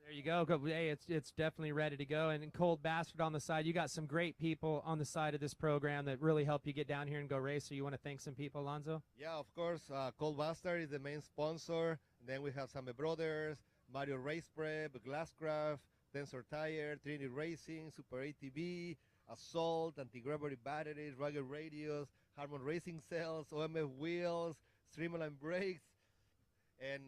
There you go. Hey, it's definitely ready to go. And Cold Bastard on the side. You got some great people on the side of this program that really help you get down here and go race. So you want to thank some people, Alonzo? Yeah, of course. Cold Bastard is the main sponsor. And then we have some brothers, Mario Race Prep, Glasscraft, Tensor Tire, Trinity Racing, Super ATV, Assault, Anti-Gravity Batteries, Rugged Radios, Harmon Racing Cells, OMF Wheels, Streamline Brakes, and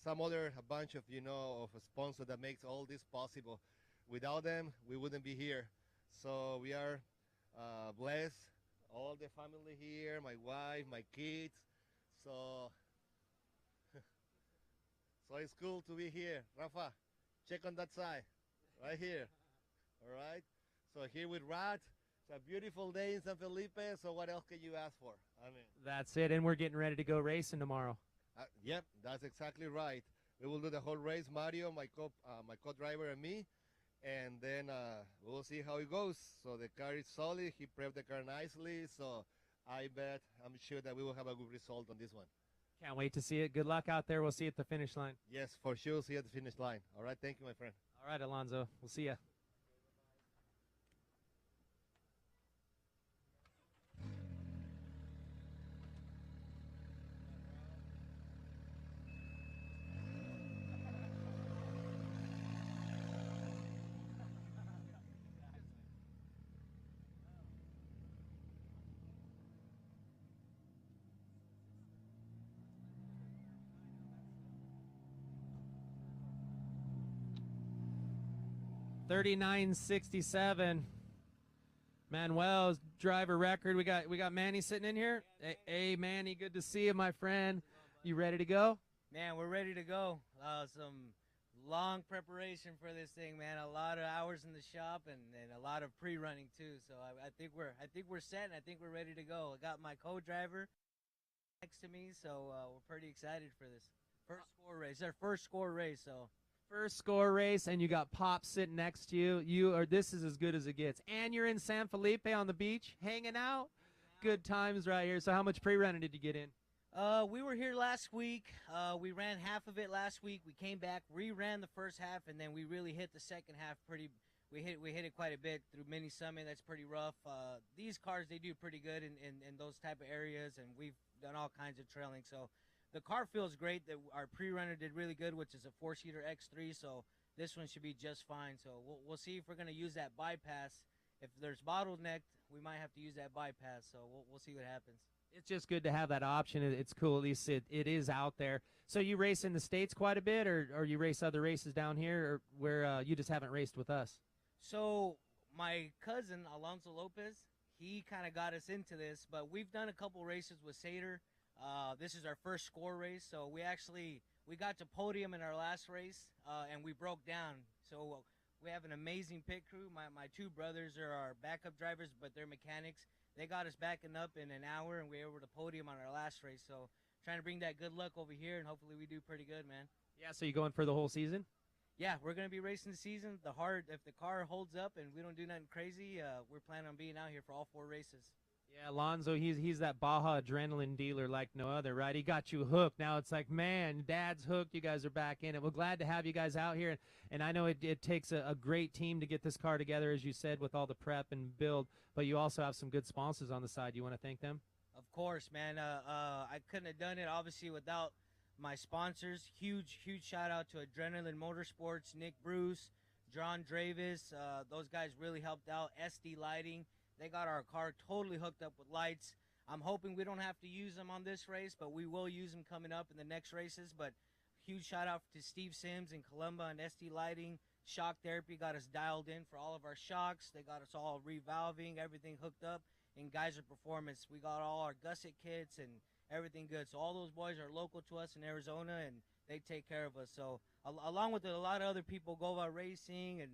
some other, a bunch of, you know, of a sponsor that makes all this possible. Without them, we wouldn't be here. So we are blessed, all the family here, my wife, my kids. So, so it's cool to be here. Rafa, check on that side, right here. All right. So here with Rat. It's a beautiful day in San Felipe. So what else can you ask for? I mean, that's it. And we're getting ready to go racing tomorrow. Yep, that's exactly right. We will do the whole race, Mario, my co-driver, and me, and then we'll see how it goes. So the car is solid. He prepped the car nicely. So I'm sure that we will have a good result on this one. Can't wait to see it. Good luck out there. We'll see you at the finish line. Yes, for sure. See you at the finish line. All right. Thank you, my friend. All right, Alonso. We'll see you. $39.67. Manuel's driver record. We got Manny sitting in here. Hey, Manny, good to see you, my friend. You ready to go? Man, we're ready to go. Some long preparation for this thing, man. A lot of hours in the shop and a lot of pre-running too. So I think we're set and I think we're ready to go. I got my co-driver next to me, so we're pretty excited for this first score race. Our first score race, so. First score race, and you got Pop sitting next to you. This is as good as it gets. And you're in San Felipe on the beach, hanging out. Good times right here. So how much pre-running did you get in? We were here last week. We ran half of it last week. We came back, reran the first half, and then we really hit the second half pretty. We hit it quite a bit through Mini Summit. That's pretty rough. These cars, they do pretty good in those type of areas, and we've done all kinds of trailing. So the car feels great. That our pre-runner did really good, which is a 4-seater X3. So this one should be just fine. So we'll see if we're gonna use that bypass. If there's bottleneck, we might have to use that bypass. So we'll see what happens. It's just good to have that option. It's cool. At least it is out there. So you race in the States quite a bit, or you race other races down here, or where you just haven't raced with us? So my cousin, Alonso Lopez, he kind of got us into this, but we've done a couple races with Sater. This is our first score race, so we got to podium in our last race, and we broke down. So we have an amazing pit crew. My two brothers are our backup drivers, but they're mechanics. They got us backing up in an hour, and we were able to podium on our last race. So trying to bring that good luck over here, and hopefully we do pretty good, man. Yeah, so you going for the whole season? Yeah, we're going to be racing the season. If the car holds up and we don't do nothing crazy, we're planning on being out here for all 4 races. Yeah, Alonso, he's that Baja adrenaline dealer like no other, right? He got you hooked. Now it's like, man, Dad's hooked. You guys are back in it. We're glad to have you guys out here. And I know it takes a great team to get this car together, as you said, with all the prep and build. But you also have some good sponsors on the side. You want to thank them? Of course, man. I couldn't have done it, obviously, without my sponsors. Huge shout out to Adrenaline Motorsports, Nick Bruce, John Dravis. Those guys really helped out. SD Lighting. They got our car totally hooked up with lights. I'm hoping we don't have to use them on this race, but we will use them coming up in the next races. But huge shout out to Steve Sims and Columba and SD Lighting. Shock Therapy got us dialed in for all of our shocks. They got us all revalving, everything hooked up. And Geyser Performance, we got all our gusset kits and everything good. So all those boys are local to us in Arizona, and they take care of us. So along with a lot of other people, Gova Racing and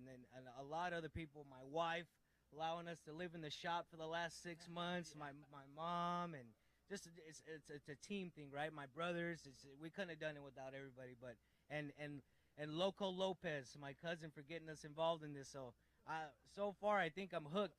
a lot of other people, my wife, allowing us to live in the shop for the last 6 months, my mom, and just it's a team thing, right? My brothers, we couldn't have done it without everybody. But and Loco Lopez, my cousin, for getting us involved in this. So far, I think I'm hooked.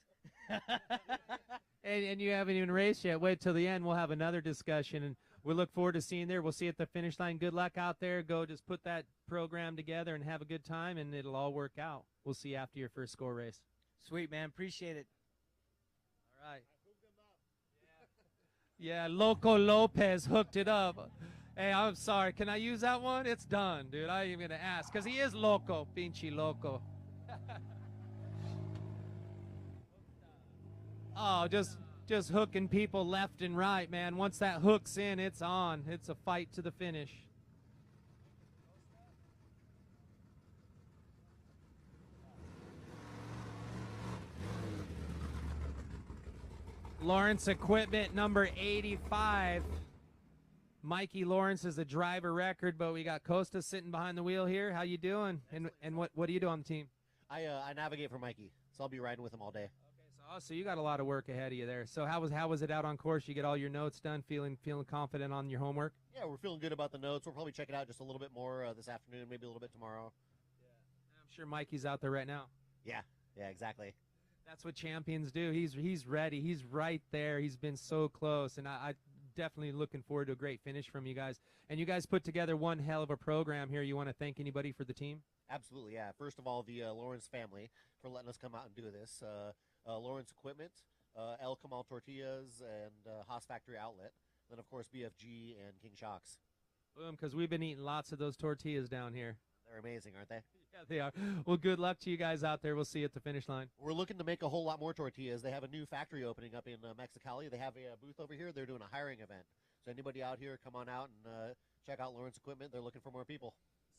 And you haven't even raced yet. Wait till the end. We'll have another discussion, and we look forward to seeing you there. We'll see you at the finish line. Good luck out there. Go just put that program together and have a good time, and it'll all work out. We'll see you after your first score race. Sweet, man. Appreciate it. All right. Yeah, Loco Lopez hooked it up. Hey, I'm sorry. Can I use that one? It's done, dude. I ain't even going to ask because he is loco, pinche loco. Oh, just hooking people left and right, man. Once that hook's in, it's on. It's a fight to the finish. Lawrence Equipment number 85. Mikey Lawrence is the driver record, but we got Costa sitting behind the wheel here. How you doing? And what do you do on the team? I navigate for Mikey, so I'll be riding with him all day. So you got a lot of work ahead of you there. So how was it out on course? You get all your notes done, feeling confident on your homework? Yeah, we're feeling good about the notes. We'll probably check it out just a little bit more this afternoon, maybe a little bit tomorrow. I'm sure Mikey's out there right now. Yeah, exactly. That's what champions do. He's ready. He's right there. He's been so close, and I definitely looking forward to a great finish from you guys. And you guys put together one hell of a program here. You want to thank anybody for the team? Absolutely, yeah. First of all, the Lawrence family for letting us come out and do this. Lawrence Equipment, El Camal Tortillas, and Haas Factory Outlet. Then, of course, BFG and King Shocks. Boom, because we've been eating lots of those tortillas down here. They're amazing, aren't they? Yeah, they are. Well, good luck to you guys out there. We'll see you at the finish line. We're looking to make a whole lot more tortillas. They have a new factory opening up in Mexicali. They have a booth over here. They're doing a hiring event. So anybody out here, come on out and check out Lawrence Equipment. They're looking for more people.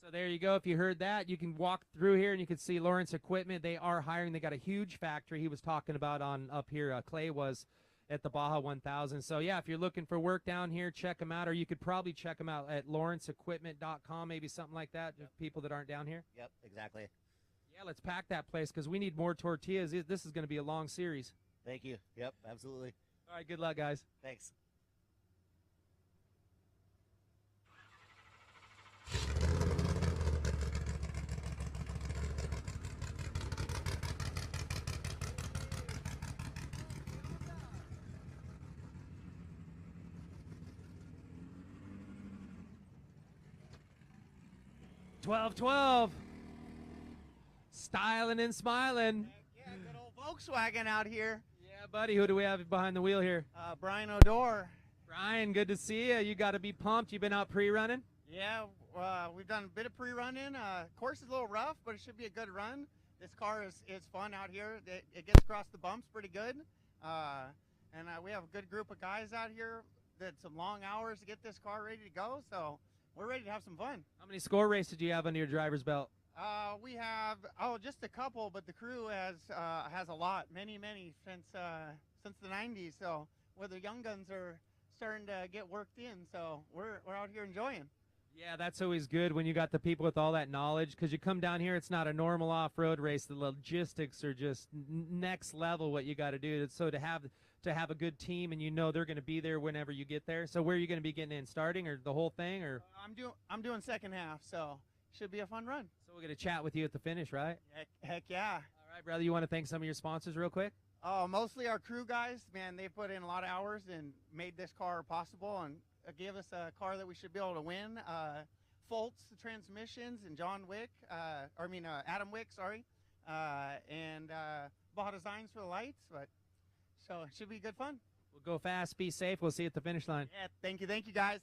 So there you go. If you heard that, you can walk through here and you can see Lawrence Equipment. They are hiring. They got a huge factory he was talking about on up here. Clay was at the Baja 1000. So, yeah, if you're looking for work down here, check them out. Or you could probably check them out at lawrenceequipment.com, maybe something like that, just people that aren't down here. Yep, exactly. Yeah, let's pack that place because we need more tortillas. This is going to be a long series. Thank you. Yep, absolutely. All right, good luck, guys. Thanks. $12-12. Styling and smiling. Yeah, good old Volkswagen out here. Yeah, buddy. Who do we have behind the wheel here? Brian Odor. Brian, good to see you. You got to be pumped. You've been out pre-running? Yeah, we've done a bit of pre-running. Course is a little rough, but it should be a good run. This car is fun out here. It gets across the bumps pretty good. And we have a good group of guys out here that some long hours to get this car ready to go. So we're ready to have some fun. How many score races do you have under your driver's belt? We have just a couple, but the crew has a lot, many since the 90s. So where the young guns are starting to get worked in. So we're out here enjoying. Yeah, that's always good when you got the people with all that knowledge, because you come down here, it's not a normal off-road race. The logistics are just next level what you got to do. So to have a good team, and you know they're going to be there whenever you get there. So where are you going to be getting in, starting or the whole thing? Or I'm doing second half, so should be a fun run. So we're going to chat with you at the finish, right? Heck yeah. All right, brother, you want to thank some of your sponsors real quick? Oh, mostly our crew guys. Man, they put in a lot of hours and made this car possible and gave us a car that we should be able to win. Foltz Transmissions and Adam Wick, sorry. And Baja Designs for the lights. So it should be good fun. We'll go fast, be safe. We'll see you at the finish line. Yeah, thank you guys.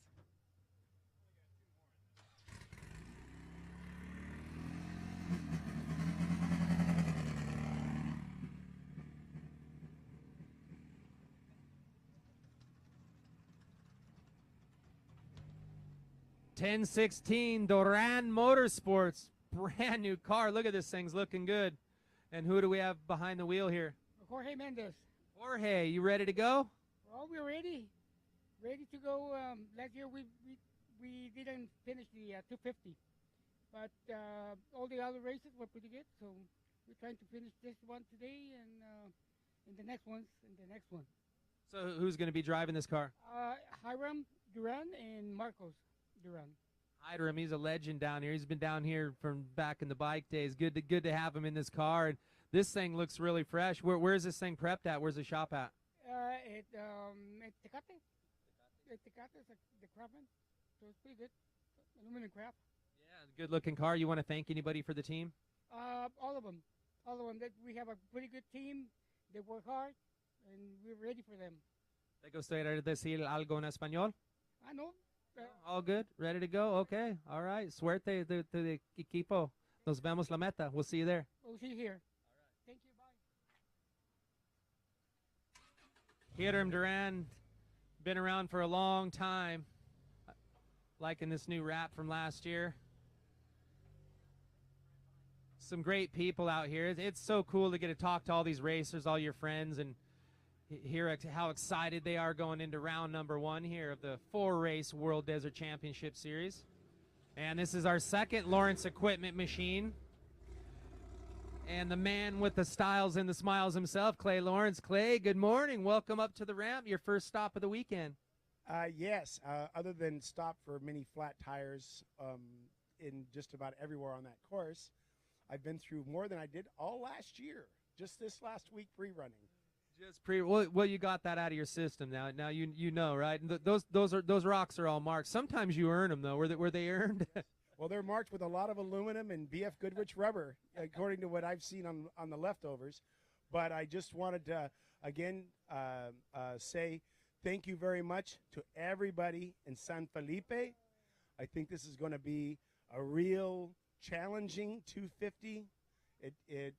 $10-16 Duran Motorsports, brand new car. Look at this thing's looking good. And who do we have behind the wheel here? Jorge Mendez. Jorge, you ready to go? Well, we're ready to go. Last year we didn't finish the 250, but all the other races were pretty good. So we're trying to finish this one today and the next one. So who's going to be driving this car? Hiram Duran and Marcos Duran. Hiram, he's a legend down here. He's been down here from back in the bike days. Good to have him in this car. And this thing looks really fresh. Where's this thing prepped at? Where's the shop at? At Tecate. Tecate is the Craftsman. So it's pretty good. Aluminum craft. Yeah, good-looking car. You want to thank anybody for the team? All of them. We have a pretty good team. They work hard, and we're ready for them. ¿Te gustaría decir algo en español? No. All good? Ready to go? Okay. All right. Suerte to the equipo. Nos vemos la meta. We'll see you there. We'll see you here. All right. Thank you. Bye. Hiram Duran, been around for a long time. Liking this new wrap from last year. Some great people out here. It's so cool to get to talk to all these racers, all your friends, and hear how excited they are going into round number 1 here of the 4-race World Desert Championship Series. And this is our second Lawrence Equipment machine. And the man with the styles and the smiles himself, Clay Lawrence. Clay, good morning. Welcome up to the ramp, your first stop of the weekend. Yes, other than stop for many flat tires in just about everywhere on that course, I've been through more than I did all last year, just this last week pre-running. Just well, you got that out of your system now. Now you know, right? And those rocks are all marked. Sometimes you earn them though. Were they earned? Well, they're marked with a lot of aluminum and BF Goodrich rubber, according to what I've seen on the leftovers. But I just wanted to, again, say thank you very much to everybody in San Felipe. I think this is going to be a real challenging 250,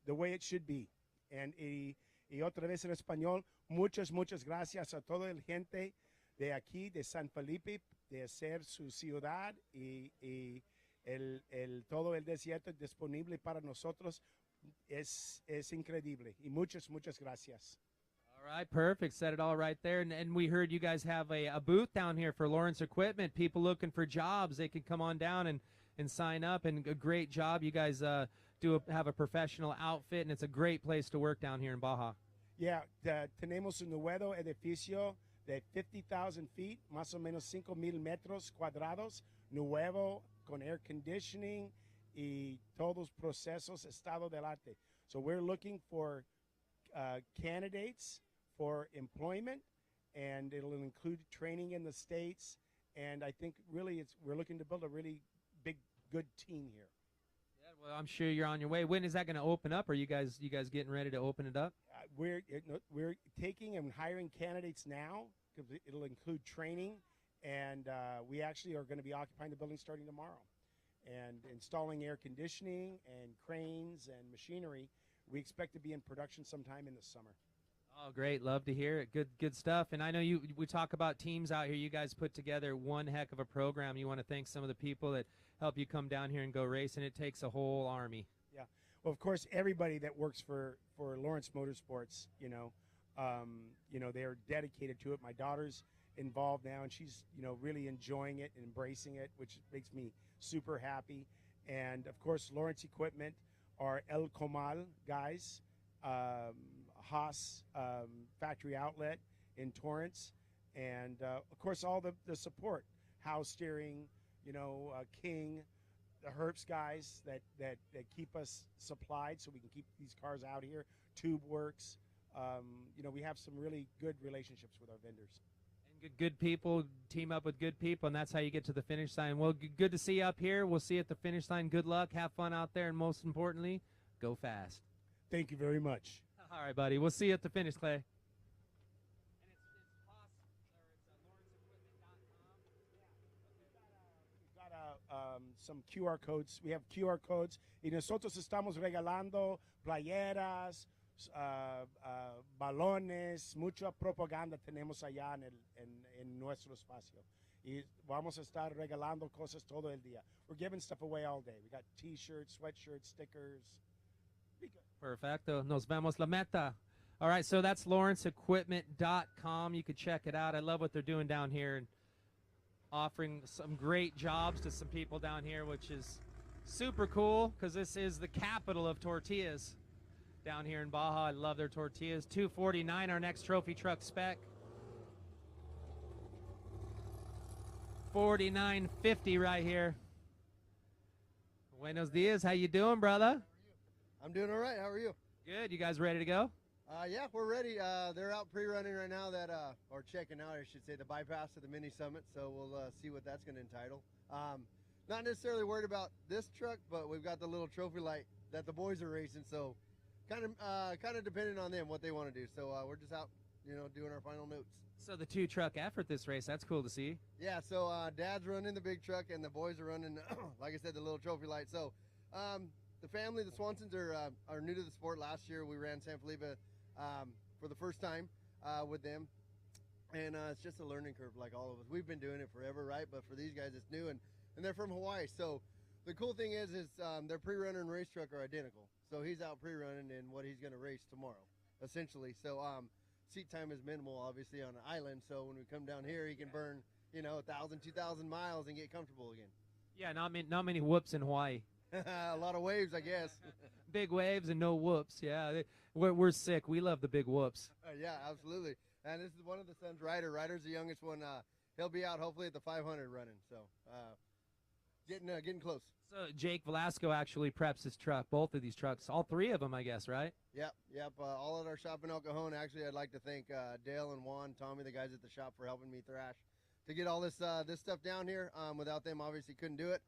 the way it should be. And y otra vez en español, muchas gracias a toda la gente de aquí, de San Felipe, de hacer su ciudad y todo el desierto disponible para nosotros. Es increíble. Y muchas gracias. All right, perfect. Said it all right there. And we heard you guys have a booth down here for Lawrence Equipment. People looking for jobs, they can come on down and sign up. And a great job. You guys have a professional outfit, and it's a great place to work down here in Baja. Yeah, tenemos un nuevo edificio de 50,000 feet, más o menos 5,000 metros cuadrados, nuevo, con air conditioning y todos procesos estado del arte. So we're looking for candidates for employment, and it'll include training in the States. And I think really we're looking to build a really big, good team here. Yeah, well, I'm sure you're on your way. When is that going to open up? Are you guys getting ready to open it up? We're taking and hiring candidates now, because it'll include training, and we actually are going to be occupying the building starting tomorrow and installing air conditioning and cranes and machinery. We expect to be in production sometime in the summer. Oh, great. Love to hear it. Good stuff. And I know we talk about teams out here. You guys put together one heck of a program. You want to thank some of the people that help you come down here and go racing. It takes a whole army. Yeah. Well, of course, everybody that works for Lawrence Motorsports, they're dedicated to it. My daughter's involved now, and she's, really enjoying it and embracing it, which makes me super happy. And, of course, Lawrence Equipment, our El Comal guys, Haas factory outlet in Torrance, and, of course, all the support, House Steering, King, the Herps guys that keep us supplied so we can keep these cars out here, Tube Works. We have some really good relationships with our vendors. And good people team up with good people, and that's how you get to the finish line. Well, good to see you up here. We'll see you at the finish line. Good luck. Have fun out there, and most importantly, go fast. Thank you very much. All right, buddy. We'll see you at the finish, Clay. Some QR codes. We have QR codes. Y nosotros estamos regalando playeras, balones, mucha propaganda tenemos allá en nuestro espacio. Y vamos a estar regalando cosas todo el día. We're giving stuff away all day. We got T-shirts, sweatshirts, stickers. Perfecto. Nos vemos la meta. All right, so that's LawrenceEquipment.com. You can check it out. I love what they're doing down here and offering some great jobs to some people down here, which is super cool because this is the capital of tortillas down here in Baja. I love their tortillas. $249, our next trophy truck spec. $49.50 right here. Buenos dias. How you doing, brother? I'm doing all right. How are you? Good. You guys ready to go? Yeah, we're ready. They're out pre-running right now, or checking out, I should say, the bypass to the mini summit. So we'll see what that's going to entitle. Not necessarily worried about this truck, but we've got the little trophy light that the boys are racing. So kind of depending on them what they want to do. So we're just out, doing our final notes. So the two truck effort this race, that's cool to see. Yeah. So Dad's running the big truck, and the boys are running, like I said, the little trophy light. So the family, the Swansons, are new to the sport. Last year we ran San Felipe for the first time with them, and it's just a learning curve like all of us. We've been doing it forever, right? But for these guys it's new, and they're from Hawaii. So the cool thing is their pre-runner and race truck are identical. So he's out pre-running in what he's going to race tomorrow, essentially. So seat time is minimal, obviously, on an island. So when we come down here, he can burn 1,000, 2,000 miles and get comfortable again. Yeah, not many whoops in Hawaii. A lot of waves, I guess. Big waves and no whoops. Yeah, we're sick. We love the big whoops. Yeah, absolutely. And this is one of the sons, Ryder. Ryder's the youngest one. He'll be out hopefully at the 500 running. So Getting close. So Jake Velasco actually preps his truck, both of these trucks, all three of them, I guess, right? Yep. All at our shop in El Cajon. Actually, I'd like to thank Dale and Juan, Tommy, the guys at the shop, for helping me thrash to get all this stuff down here. Without them, obviously couldn't do it.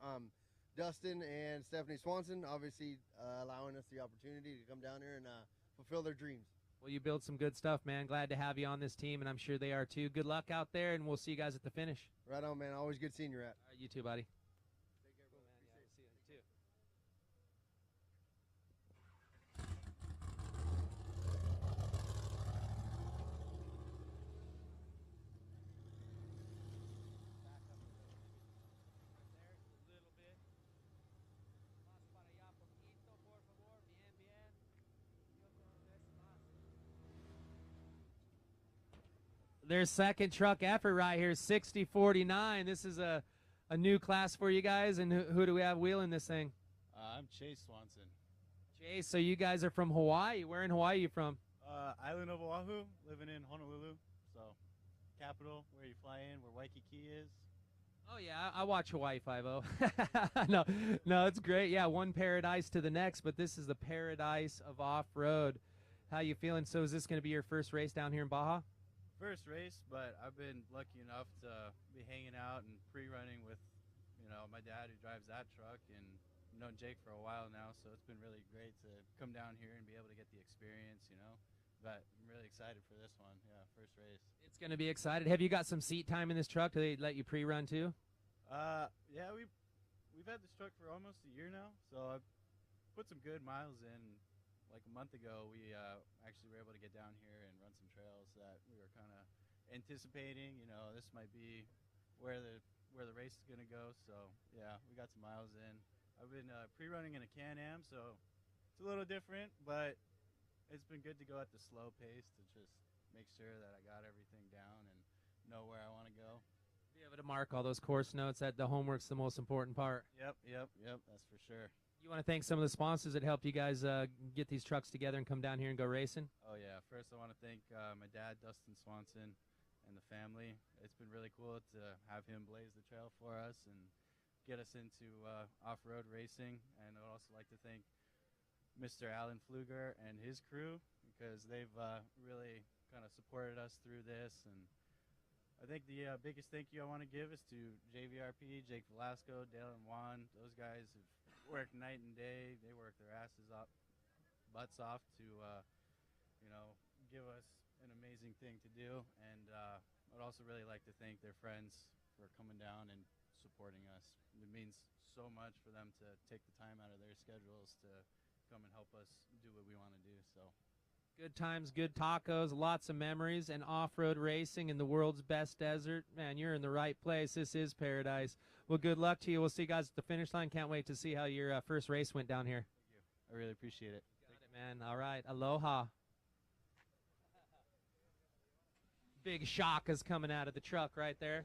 Dustin and Stephanie Swanson, obviously allowing us the opportunity to come down here and fulfill their dreams. Well, you build some good stuff, man. Glad to have you on this team, and I'm sure they are too. Good luck out there, and we'll see you guys at the finish. Right on, man. Always good seeing you, Rat. All right, you too, buddy. Their second truck effort right here, 60-49. This is a new class for you guys, and who do we have wheeling this thing? I'm Chase Swanson. Chase, so you guys are from Hawaii. Where in Hawaii are you from? Island of Oahu, living in Honolulu. So, capital, where you fly in, where Waikiki is. Oh, yeah, I watch Hawaii 5-0. No, it's great. Yeah, one paradise to the next, but this is the paradise of off-road. How you feeling? So is this going to be your first race down here in Baja? First race, but I've been lucky enough to be hanging out and pre-running with, my dad who drives that truck, and known Jake for a while now, so it's been really great to come down here and be able to get the experience, But I'm really excited for this one. Yeah, first race. It's going to be excited. Have you got some seat time in this truck? Do they let you pre-run too? Yeah, we've had this truck for almost a year now, so I've put some good miles in. Like a month ago, we actually were able to get down here and run some trails that we were kind of anticipating. This might be where the race is going to go. So yeah, we got some miles in. I've been pre-running in a Can-Am, so it's a little different, but it's been good to go at the slow pace to just make sure that I got everything down and know where I want to go. Be able to mark all those course notes. That the homework's the most important part. Yep, that's for sure. You want to thank some of the sponsors that helped you guys get these trucks together and come down here and go racing? Oh, yeah. First, I want to thank my dad, Dustin Swanson, and the family. It's been really cool to have him blaze the trail for us and get us into off-road racing. And I'd also like to thank Mr. Alan Pfluger and his crew, because they've really kind of supported us through this. And I think the biggest thank you I want to give is to JVRP, Jake Velasco, Dale and Juan. Those guys have worked night and day. They work their butts off to, give us an amazing thing to do. And I'd also really like to thank their friends for coming down and supporting us. It means so much for them to take the time out of their schedules to come and help us do what we want to do. So. Good times, good tacos, lots of memories, and off-road racing in the world's best desert. Man, you're in the right place. This is paradise. Well, good luck to you. We'll see you guys at the finish line. Can't wait to see how your first race went down here. Thank you. I really appreciate it. Got it, man. All right. Aloha. Big shock is coming out of the truck right there.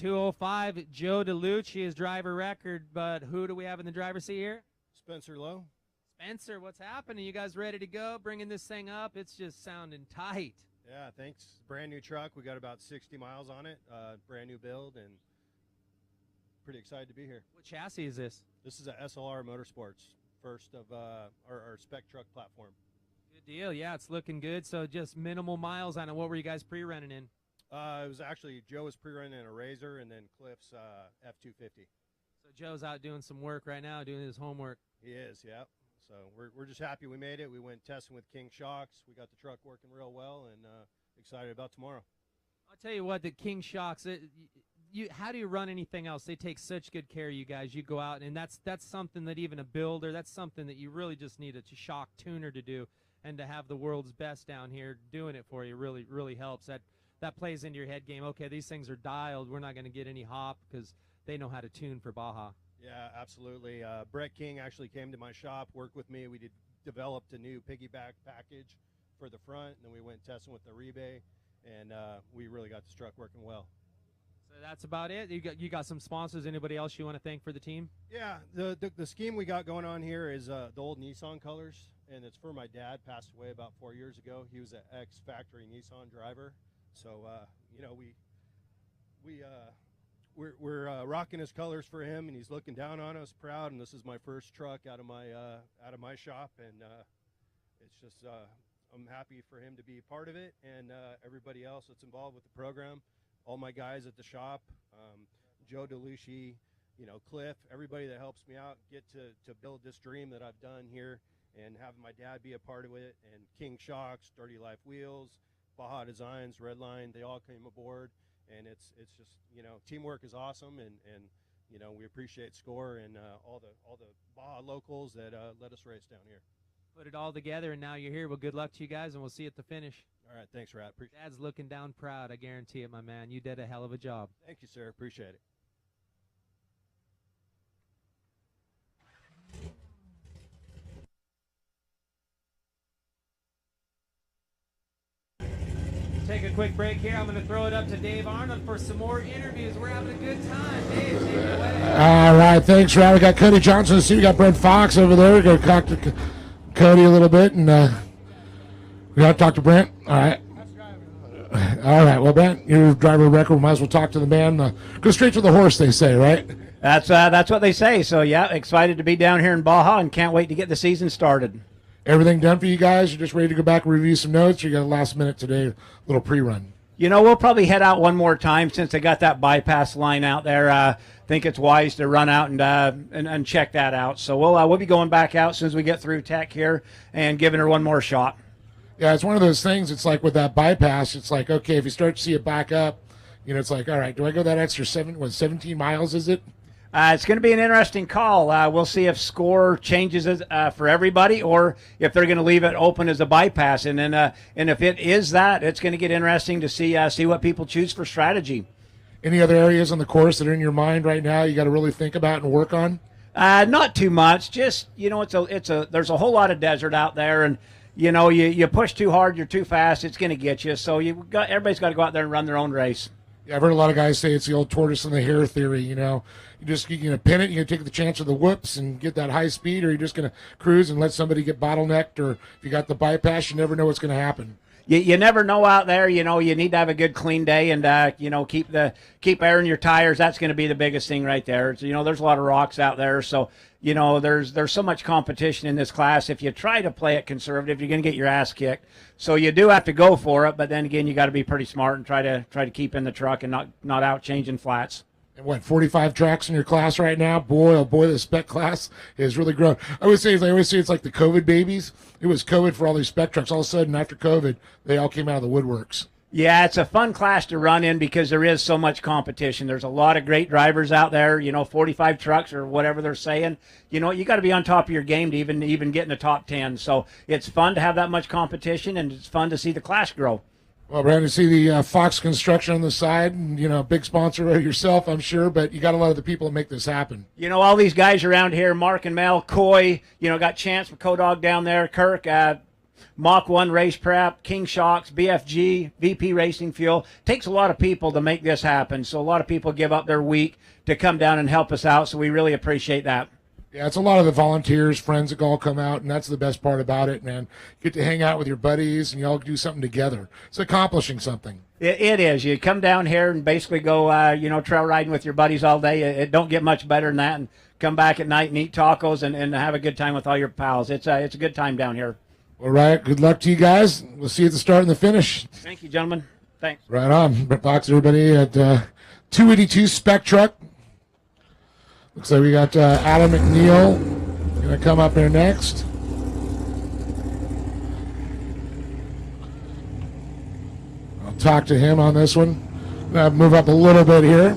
.205, Joe DeLucci is driver record, but who do we have in the driver's seat here? Spencer Lowe. Spencer, what's happening? You guys ready to go? Bringing this thing up? It's just sounding tight. Yeah, thanks. Brand new truck. We got about 60 miles on it. Brand new build, and pretty excited to be here. What chassis is this? This is a SLR Motorsports, first of our spec truck platform. Good deal. Yeah, it's looking good. So just minimal miles on it. What were you guys pre-running in? It was actually, Joe was pre-running in a Razor, and then Cliff's F250. So Joe's out doing some work right now, doing his homework. He is, yeah. So we're just happy we made it. We went testing with King Shocks. We got the truck working real well, and excited about tomorrow. I'll tell you what, the King Shocks, how do you run anything else? They take such good care of you guys. You go out, and that's something that even a builder, that's something that you really just need a shock tuner to do, and to have the world's best down here doing it for you really, really helps. That plays into your head game. Okay, these things are dialed. We're not going to get any hop because they know how to tune for Baja. Yeah, absolutely. Brett King actually came to my shop, worked with me. We developed a new piggyback package for the front, and then we went testing with the Rebe, and we really got this truck working well. So that's about it. You got some sponsors. Anybody else you want to thank for the team? Yeah, the scheme we got going on here is the old Nissan colors, and it's for my dad. Passed away about 4 years ago. He was an ex-factory Nissan driver, so you know we're rocking his colors for him, and he's looking down on us, proud. And this is my first truck out of my shop, and it's just I'm happy for him to be a part of it, and everybody else that's involved with the program. All my guys at the shop, Joe DeLucci, you know, Cliff, everybody that helps me out get to build this dream that I've done here, and having my dad be a part of it, and King Shocks, Dirty Life Wheels, Baja Designs, Redline, they all came aboard, and it's just, you know, teamwork is awesome, and you know, we appreciate SCORE and all the Baja locals that let us race down here. Put it all together, and now you're here. Well, good luck to you guys, and we'll see you at the finish. All right, thanks, Rat. Dad's looking down proud. I guarantee it, my man. You did a hell of a job. Thank you, sir. Appreciate it. Take a quick break here. I'm going to throw it up to Dave Arnold for some more interviews. We're having a good time. Dave, take it away. All right, thanks, Rat. We got Cody Johnson. See, we got Brent Fox over there. We're going to talk to Cody a little bit, and we got to talk to Brent. All right. All right. Well, Brent, you're driver record. We might as well talk to the man. Go straight to the horse, they say, right? That's what they say. So, yeah, excited to be down here in Baja and can't wait to get the season started. Everything done for you guys? You're just ready to go back and review some notes? You got a last minute today, a little pre-run. You know, we'll probably head out one more time since they got that bypass line out there. I think it's wise to run out and check that out. So we'll be going back out as soon as we get through tech here and giving her one more shot. Yeah, it's one of those things. It's like with that bypass, it's like, okay, if you start to see it back up, you know, it's like, all right, do I go that extra 17 miles, is it? It's going to be an interesting call. We'll see if SCORE changes it for everybody, or if they're going to leave it open as a bypass. And then, and if it is that, it's going to get interesting to see what people choose for strategy. Any other areas on the course that are in your mind right now you got to really think about and work on? Not too much. Just, you know, there's a whole lot of desert out there, and you know, you push too hard, you're too fast, it's going to get you. So everybody's got to go out there and run their own race. Yeah, I've heard a lot of guys say it's the old tortoise and the hare theory. You know, you're going to pin it, you're going to take the chance of the whoops and get that high speed, or you're just going to cruise and let somebody get bottlenecked, or if you got the bypass, you never know what's going to happen. You never know out there. You know, you need to have a good clean day, and you know, keep air in your tires. That's going to be the biggest thing right there. So, you know, there's a lot of rocks out there, so you know, there's so much competition in this class. If you try to play it conservative, you're going to get your ass kicked. So you do have to go for it, but then again, you got to be pretty smart and try to keep in the truck and not out changing flats. And what, 45 tracks in your class right now? Boy, oh boy, the spec class has really grown. I always say it's like the COVID babies. It was COVID for all these spec trucks. All of a sudden, after COVID, they all came out of the woodworks. Yeah, it's a fun class to run in because there is so much competition. There's a lot of great drivers out there, you know, 45 trucks or whatever they're saying. You know, you got to be on top of your game to even get in the top 10. So it's fun to have that much competition, and it's fun to see the class grow. Well, Brandon, see the Fox Construction on the side, and, you know, big sponsor of yourself, I'm sure, but you got a lot of the people that make this happen. You know, all these guys around here, Mark and Mel, Coy, you know, got Chance with Kodog down there, Kirk, Mach 1 Race Prep, King Shocks, BFG, VP Racing Fuel. Takes a lot of people to make this happen, so a lot of people give up their week to come down and help us out, so we really appreciate that. Yeah, it's a lot of the volunteers, friends that all come out, and that's the best part about it, man. You get to hang out with your buddies, and you all do something together. It's accomplishing something. It is. You come down here and basically go, you know, trail riding with your buddies all day. It don't get much better than that, and come back at night and eat tacos and have a good time with all your pals. It's a good time down here. All right, good luck to you guys. We'll see you at the start and the finish. Thank you, gentlemen. Thanks. Right on. Brent Fox, everybody, at 282 Spec Truck. Looks like we got Adam McNeil going to come up here next. I'll talk to him on this one. Move up a little bit here.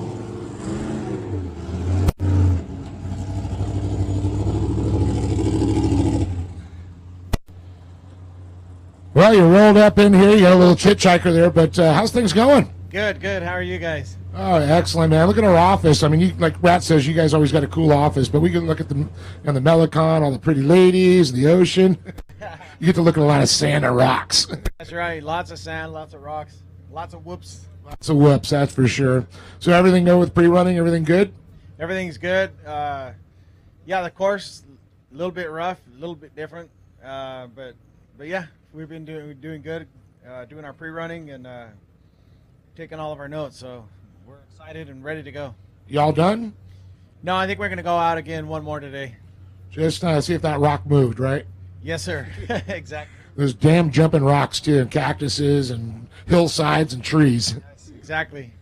Well, you rolled up in here. You got a little chit-chiker there, but how's things going? Good. How are you guys? Oh, excellent, man. Look at our office. I mean, you, like Rat says, you guys always got a cool office, but we can look at the Melicon, all the pretty ladies, the ocean. You get to look at a lot of sand and rocks. That's right. Lots of sand, lots of rocks, lots of whoops. Lots of whoops, that's for sure. So everything go with pre-running? Everything good? Everything's good. Yeah, the course a little bit rough, a little bit different, but yeah, we've been doing good, doing our pre-running and taking all of our notes. So we're excited and ready to go. Y'all done? No, I think we're gonna go out again one more today. Just see if that rock moved, right? Yes, sir. Exactly. Those damn jumping rocks too, and cactuses and hillsides and trees. Exactly.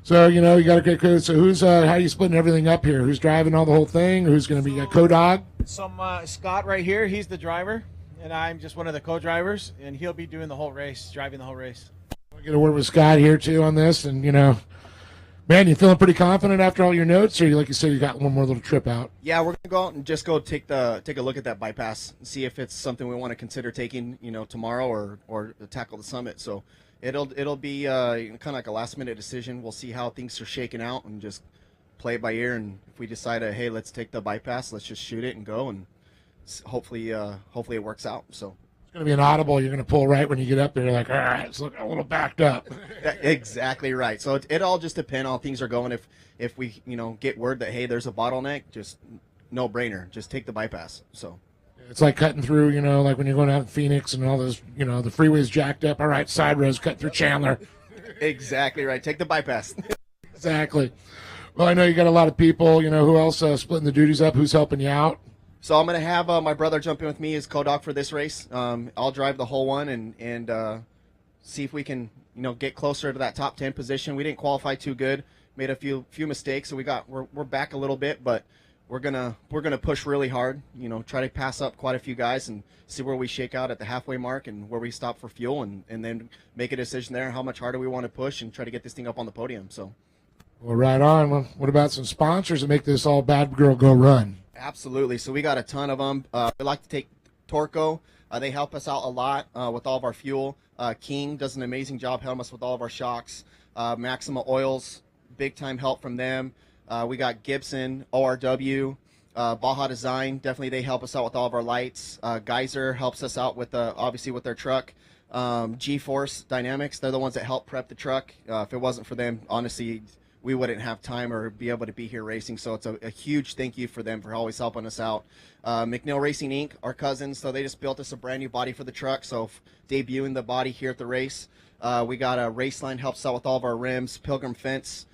So you got a great crew. So who's how are you splitting everything up here? Who's driving all the whole thing? Who's going to be a co-dog? Scott right here, he's the driver, and I'm just one of the co-drivers, and he'll be doing the whole race, driving the whole race. I get a word with Scott here too on this, and man, you feeling pretty confident after all your notes, or like you said, you got one more little trip out? Yeah, we're gonna go out and just go take a look at that bypass and see if it's something we want to consider taking, tomorrow or tackle the summit. So it'll be kind of like a last minute decision. We'll see how things are shaking out and just play it by ear. And if we decide, hey, let's take the bypass, let's just shoot it and go, and hopefully it works out. So. It's going to be an audible. You're going to pull right when you get up there. You're like, all right, it's looking a little backed up. Exactly right. So it all just depends on how things are going. If we get word that, hey, there's a bottleneck, just no brainer. Just take the bypass. So it's like cutting through, like when you're going out in Phoenix and all those, the freeway's jacked up. All right, side roads cut through Chandler. Exactly right. Take the bypass. Exactly. Well, I know you got a lot of people. Who else splitting the duties up? Who's helping you out? So I'm going to have my brother jump in with me as co-dog for this race. I'll drive the whole one and see if we can, get closer to that top 10 position. We didn't qualify too good, made a few mistakes, so we're back a little bit, but we're gonna push really hard. Try to pass up quite a few guys and see where we shake out at the halfway mark and where we stop for fuel, and then make a decision there how much harder we want to push and try to get this thing up on the podium. So. Well, right on. Well, what about some sponsors that make this all bad girl go run? Absolutely. So we got a ton of them. We like to take Torco. They help us out a lot with all of our fuel. King does an amazing job helping us with all of our shocks. Maxima Oils, big time help from them. We got Gibson, ORW, Baja Design. Definitely they help us out with all of our lights. Geyser helps us out with obviously with their truck. G-Force Dynamics, they're the ones that help prep the truck. If it wasn't for them, honestly, we wouldn't have time or be able to be here racing. So it's a huge thank you for them for always helping us out. McNeil Racing Inc., our cousins, so they just built us a brand new body for the truck. So debuting the body here at the race. We got a Raceline helps out with all of our rims. Pilgrim Fence,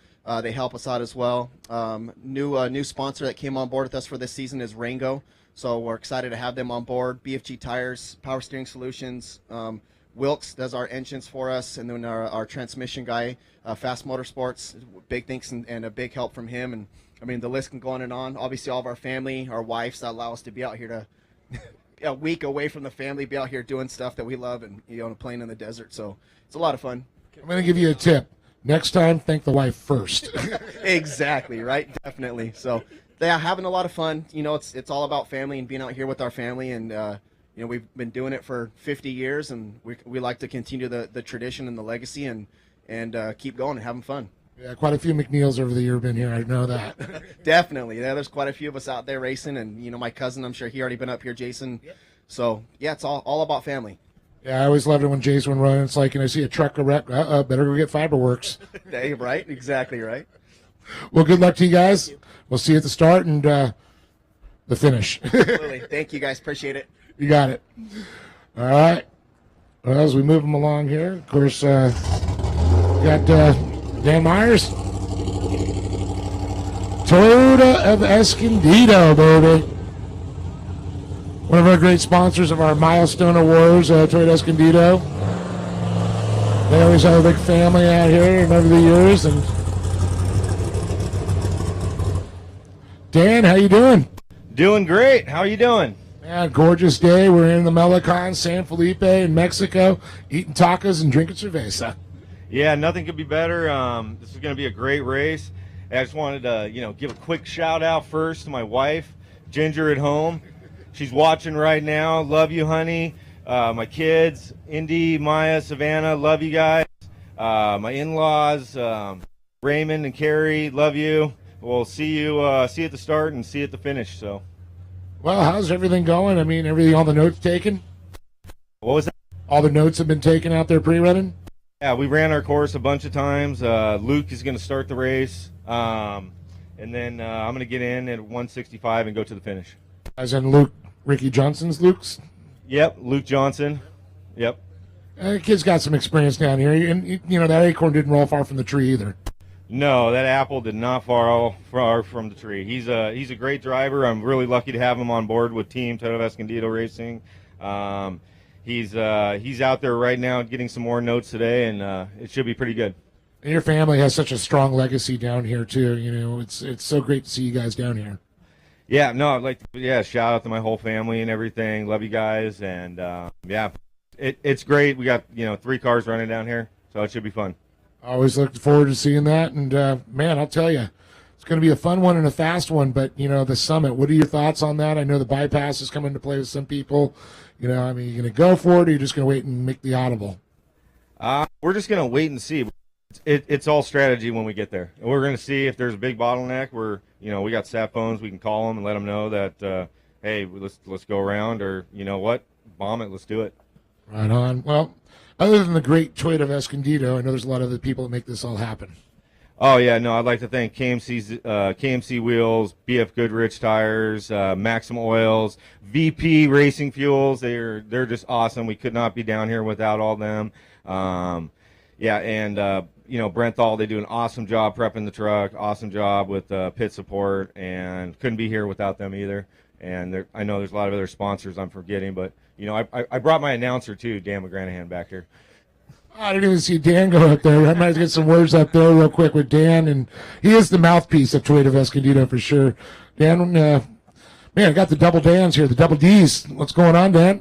they help us out as well. New sponsor that came on board with us for this season is Rango. So we're excited to have them on board. BFG Tires, Power Steering Solutions. Wilkes does our engines for us, and then our transmission guy, Fast Motorsports, big thanks and a big help from him. And I mean, the list can go on and on. Obviously, all of our family, our wives, that allow us to be out here to a week away from the family, be out here doing stuff that we love, and on a plane in the desert. So it's a lot of fun. I'm going to give you a tip. Next time, thank the wife first. Exactly right, definitely. So yeah, having a lot of fun. It's all about family and being out here with our family, and we've been doing it for 50 years, and we like to continue the tradition and the legacy and keep going and having fun. Yeah, quite a few McNeils over the year have been here. I know that. Definitely. Yeah, there's quite a few of us out there racing, and my cousin, I'm sure he already been up here, Jason. Yep. So yeah, it's all about family. Yeah, I always loved it when Jason would run. It's like, I see a truck wreck. Better go get Fiberworks. Hey, right? Exactly right. Well, good luck to you guys. We'll see you at the start and the finish. Absolutely. Thank you, guys. Appreciate it. You got it. All right. Well, as we move them along here, of course, got Dan Myers. Toyota of Escondido, baby. One of our great sponsors of our Milestone Awards, Toyota Escondido. They always have a big family out here and over the years. And Dan, how you doing? Doing great. How are you doing? Yeah, gorgeous day. We're in the Melicon, San Felipe in Mexico, eating tacos and drinking cerveza. Yeah, nothing could be better. This is going to be a great race. I just wanted to, give a quick shout out first to my wife, Ginger at home. She's watching right now. Love you, honey. My kids, Indy, Maya, Savannah, love you guys. My in-laws, Raymond and Carrie, love you. We'll see you at the start and see you at the finish. So. Well, how's everything going? I mean, all the notes taken? What was that? All the notes have been taken out there pre-running? Yeah, we ran our course a bunch of times. Luke is going to start the race, and then I'm going to get in at 165 and go to the finish. As in Luke, Ricky Johnson's Luke's? Yep, Luke Johnson. Yep. The kid's got some experience down here, and that acorn didn't roll far from the tree either. No, that apple did not fall far from the tree. He's a great driver. I'm really lucky to have him on board with Team Toto Escondido Racing. He's out there right now getting some more notes today, and it should be pretty good. And your family has such a strong legacy down here too. It's so great to see you guys down here. Yeah, no, I'd like to shout out to my whole family and everything. Love you guys, and it's great. We got 3 cars running down here, so it should be fun. Always look forward to seeing that, and man, I'll tell you, it's going to be a fun one and a fast one. But the summit, what are your thoughts on that? I know the bypass is coming into play with some people. You're going to go for it, or you're just going to wait and make the audible? We're just going to wait and see. It's all strategy when we get there. We're going to see if there's a big bottleneck. We got sat phones. We can call them and let them know that, hey, let's go around, or what, bomb it, let's do it. Right on. Well, other than the great Toyota of Escondido, I know there's a lot of other people that make this all happen. Oh, yeah, no, I'd like to thank KMC Wheels, BF Goodrich Tires, Maxim Oils, VP Racing Fuels. They're just awesome. We could not be down here without all them. And Brenthal, they do an awesome job prepping the truck, awesome job with pit support, and couldn't be here without them either. And I know there's a lot of other sponsors I'm forgetting, but, I brought my announcer, too, Dan McGranahan, back here. I didn't even see Dan go up there. I might get some words up there real quick with Dan, and he is the mouthpiece of Toyota of Escondido for sure. Dan, man, I got the double Dans here, the double Ds. What's going on, Dan?